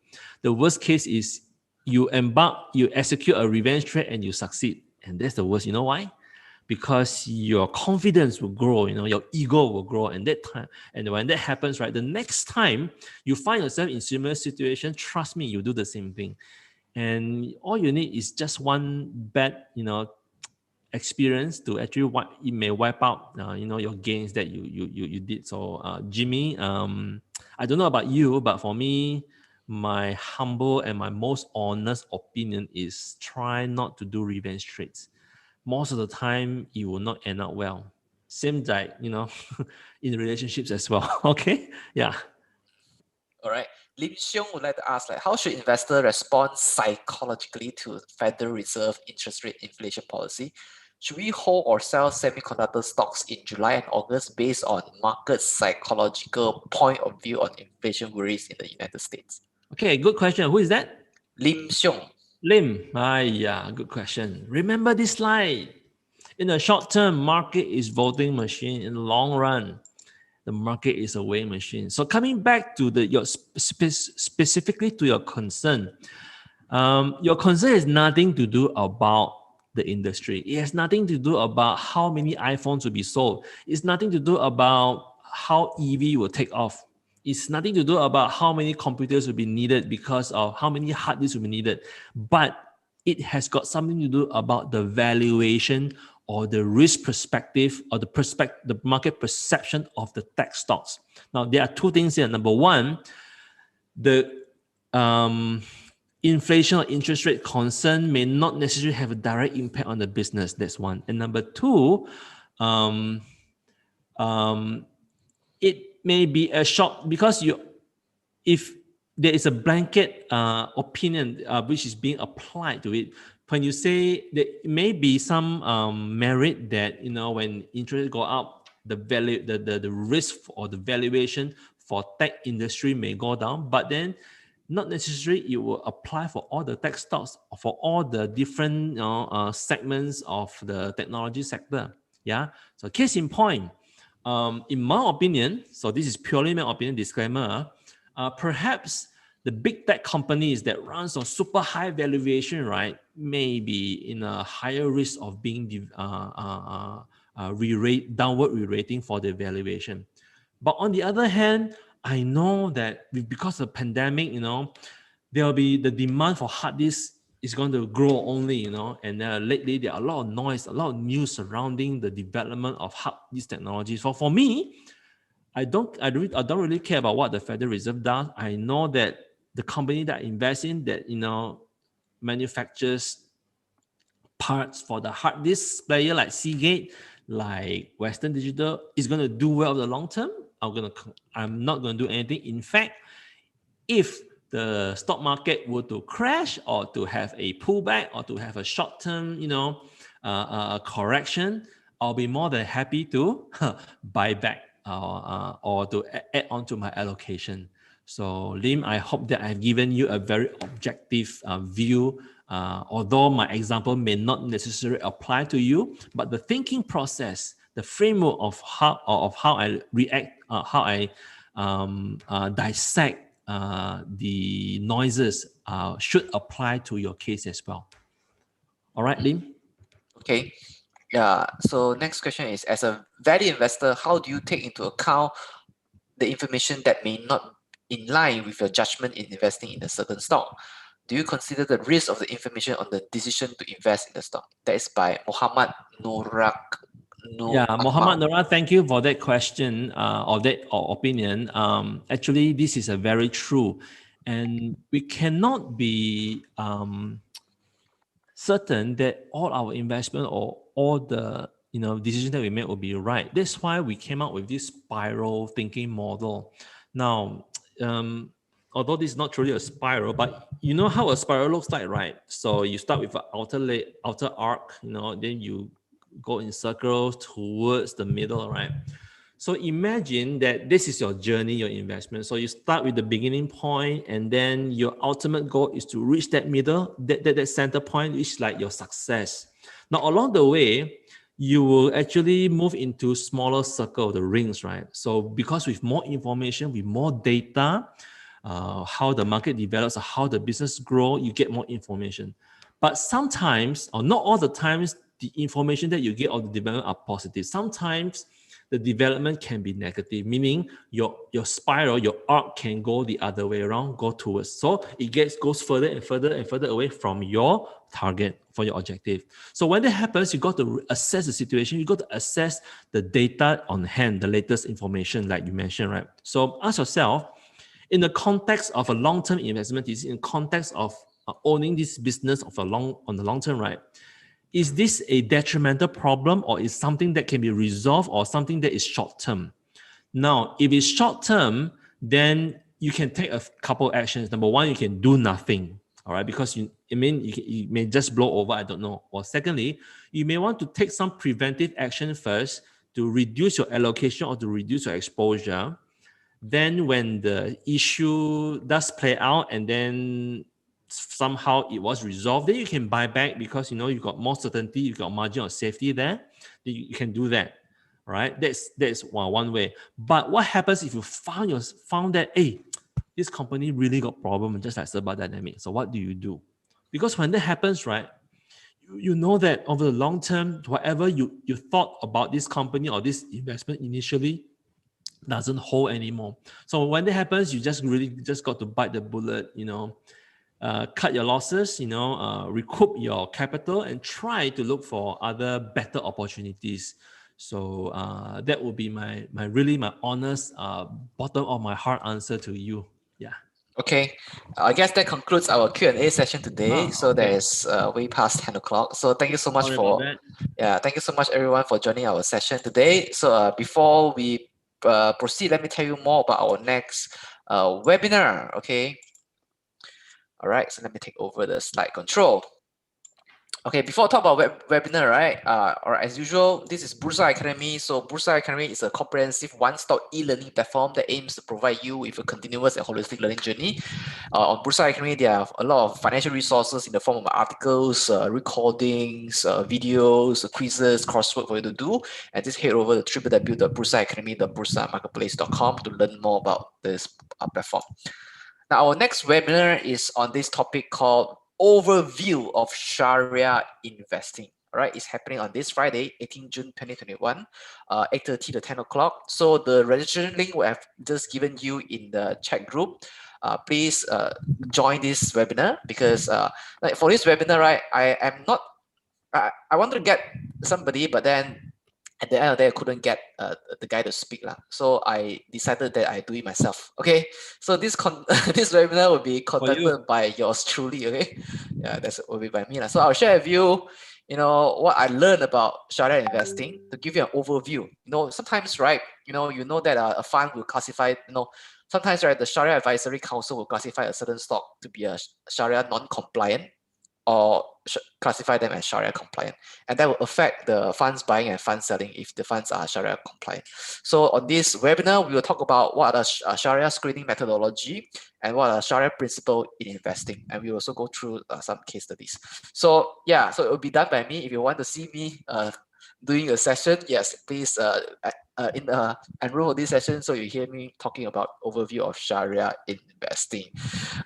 the worst case is you execute a revenge trade and you succeed. And that's the worst. You know why? Because your confidence will grow, your ego will grow. And when that happens, right, the next time you find yourself in similar situation, trust me, you do the same thing. And all you need is just one bad, experience to actually wipe out, your gains that you did. So, Jimmy, I don't know about you, but for me, my humble and my most honest opinion is try not to do revenge trades. Most of the time, it will not end up well. Same like, in relationships as well. Okay? Yeah. All right. Lim Xiong would like to ask, how should investors respond psychologically to Federal Reserve interest rate inflation policy? Should we hold or sell semiconductor stocks in July and August based on market psychological point of view on inflation worries in the United States? Okay, good question. Who is that? Lim Xiong. Lim. Yeah, good question. Remember this slide. In the short term, market is voting machine. In the long run, the market is a weighing machine. So coming back to specifically to your concern, your concern has nothing to do about the industry. It has nothing to do about how many iPhones will be sold. It's nothing to do about how EV will take off. It's nothing to do about how many computers will be needed because of how many hard disks will be needed. But it has got something to do about the valuation or the risk perspective or the market perception of the tech stocks. Now, there are two things here. Number one, the inflation or interest rate concern may not necessarily have a direct impact on the business. That's one. And number two, it may be a shock because if there is a blanket opinion which is being applied to it, when you say there may be some merit that when interest go up, the value, the risk or the valuation for tech industry may go down, but then not necessarily it will apply for all the tech stocks, for all the different segments of the technology sector. Yeah. So case in point, in my opinion, so this is purely my opinion, disclaimer, perhaps the big tech companies that runs on super high valuation, right, may be in a higher risk of being downward re-rating for the valuation. But on the other hand, I know that because of pandemic, there'll be the demand for hard disk is going to grow only, and lately there are a lot of noise, a lot of news surrounding the development of hard disk technologies. For me, I don't really care about what the Federal Reserve does. I know that the company that I invest in that, manufactures parts for the hard disk player like Seagate, like Western Digital is going to do well in the long term. I'm not going to do anything. In fact, if the stock market were to crash or to have a pullback or to have a short-term, correction, I'll be more than happy to buy back or to add on to my allocation. So Lim, I hope that I've given you a very objective view, although my example may not necessarily apply to you, but the thinking process, the framework of how I react, how I dissect the noises should apply to your case as well. All right, Lim? Okay. Yeah. So next question is, as a value investor, how do you take into account the information that may not in line with your judgment in investing in a certain stock? Do you consider the risk of the information on the decision to invest in the stock? That is by Muhammad Nurak. Yeah, Muhammad Nora, thank you for that question or that opinion. Actually, this is a very true, and we cannot be certain that all our investment or all the decisions that we make will be right. That's why we came out with this spiral thinking model. Now, although this is not truly a spiral, but you know how a spiral looks like, right? So you start with an outer arc, then you go in circles towards the middle, right? So imagine that this is your journey, your investment. So you start with the beginning point, and then your ultimate goal is to reach that middle, that center point, which is like your success. Now, along the way, you will actually move into smaller circle, the rings, right? So because with more information, with more data, how the market develops, how the business grow, you get more information. But sometimes, or not all the times, the information that you get or the development are positive. Sometimes the development can be negative, meaning your spiral, your arc can go the other way around, go towards. So it goes further and further and further away from your target, for your objective. So when that happens, you got to assess the situation. You got to assess the data on hand, the latest information, like you mentioned, right? So ask yourself, in the context of a long-term investment, is in context of owning this business on the long term, right? Is this a detrimental problem, or is something that can be resolved, or something that is short-term? Now, if it's short-term, then you can take a couple of actions. Number one, you can do nothing, all right? Because you may just blow over, I don't know. Or secondly, you may want to take some preventive action first to reduce your allocation or to reduce your exposure. Then when the issue does play out and then somehow it was resolved, then you can buy back because you've got more certainty, you've got margin of safety there. You can do that, right? That's one way. But what happens if you found that this company really got problem, just like Serba Dynamics? So what do you do? Because when that happens, right, you know that over the long term, whatever you thought about this company or this investment initially doesn't hold anymore. So when that happens, you just got to bite the bullet, cut your losses, recoup your capital and try to look for other better opportunities. So that would be my honest bottom of my heart answer to you. Yeah. Okay, I guess that concludes our Q&A session today. So Okay. that is way past 10 o'clock. So thank you so much Sorry about that. thank you so much everyone for joining our session today. So before we proceed, let me tell you more about our next webinar. Okay. All right, so let me take over the slide control. Okay, before I talk about webinar, right? Or as usual, this is Bursa Academy. So Bursa Academy is a comprehensive one-stop e-learning platform that aims to provide you with a continuous and holistic learning journey. On Bursa Academy, there are a lot of financial resources in the form of articles, recordings, videos, quizzes, coursework for you to do. And just head over to www.bursaacademy.bursamarketplace.com to learn more about this platform. Now, our next webinar is on this topic called Overview of Sharia Investing. All right, it's happening on this Friday, 18 June 2021, 8:30 to 10 o'clock. So the registration link we have just given you in the chat group. Please join this webinar because like for this webinar, right, I am not, I wanted to get somebody, but then at the end of the day, I couldn't get the guy to speak. So I decided that I do it myself. Okay. So this this webinar will be conducted by yours truly. Okay. Yeah, that's will be by me. So I'll share with you, what I learned about Sharia investing to give you an overview. Sometimes, right, you know that a fund will classify, sometimes, right, the Sharia Advisory Council will classify a certain stock to be a Sharia non-compliant or classify them as Sharia compliant. And that will affect the funds buying and funds selling if the funds are Sharia compliant. So on this webinar, we will talk about what are Sharia screening methodology and what are Sharia principle in investing. And we will also go through some case studies. So yeah, so it will be done by me. If you want to see me doing a session, yes, please enroll for this session so you hear me talking about overview of Sharia investing.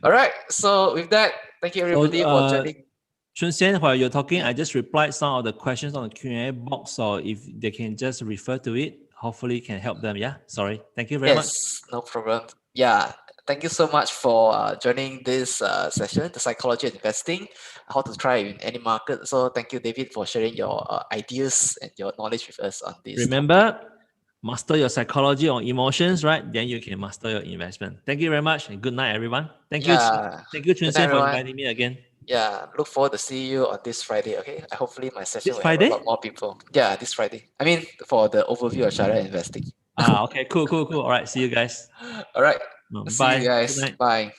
All right, so with that, thank you everybody for joining. Chun Xian, while you're talking, I just replied some of the questions on the Q&A box, so if they can just refer to it, hopefully can help them. Yeah, sorry. Thank you very much. Yes, no problem. Yeah, thank you so much for joining this session, the psychology of investing, how to try in any market. So thank you, David, for sharing your ideas and your knowledge with us on this. Remember, master your psychology or emotions, right? Then you can master your investment. Thank you very much and good night, everyone. Thank you, Chun Xian, for inviting me again. Yeah, look forward to see you on this Friday. Okay, hopefully my session This will Friday? have a lot more people. Yeah, this Friday. I mean, for the overview of Sharia investing. Okay, cool. All right, see you guys. All right, Bye. see you guys. Bye.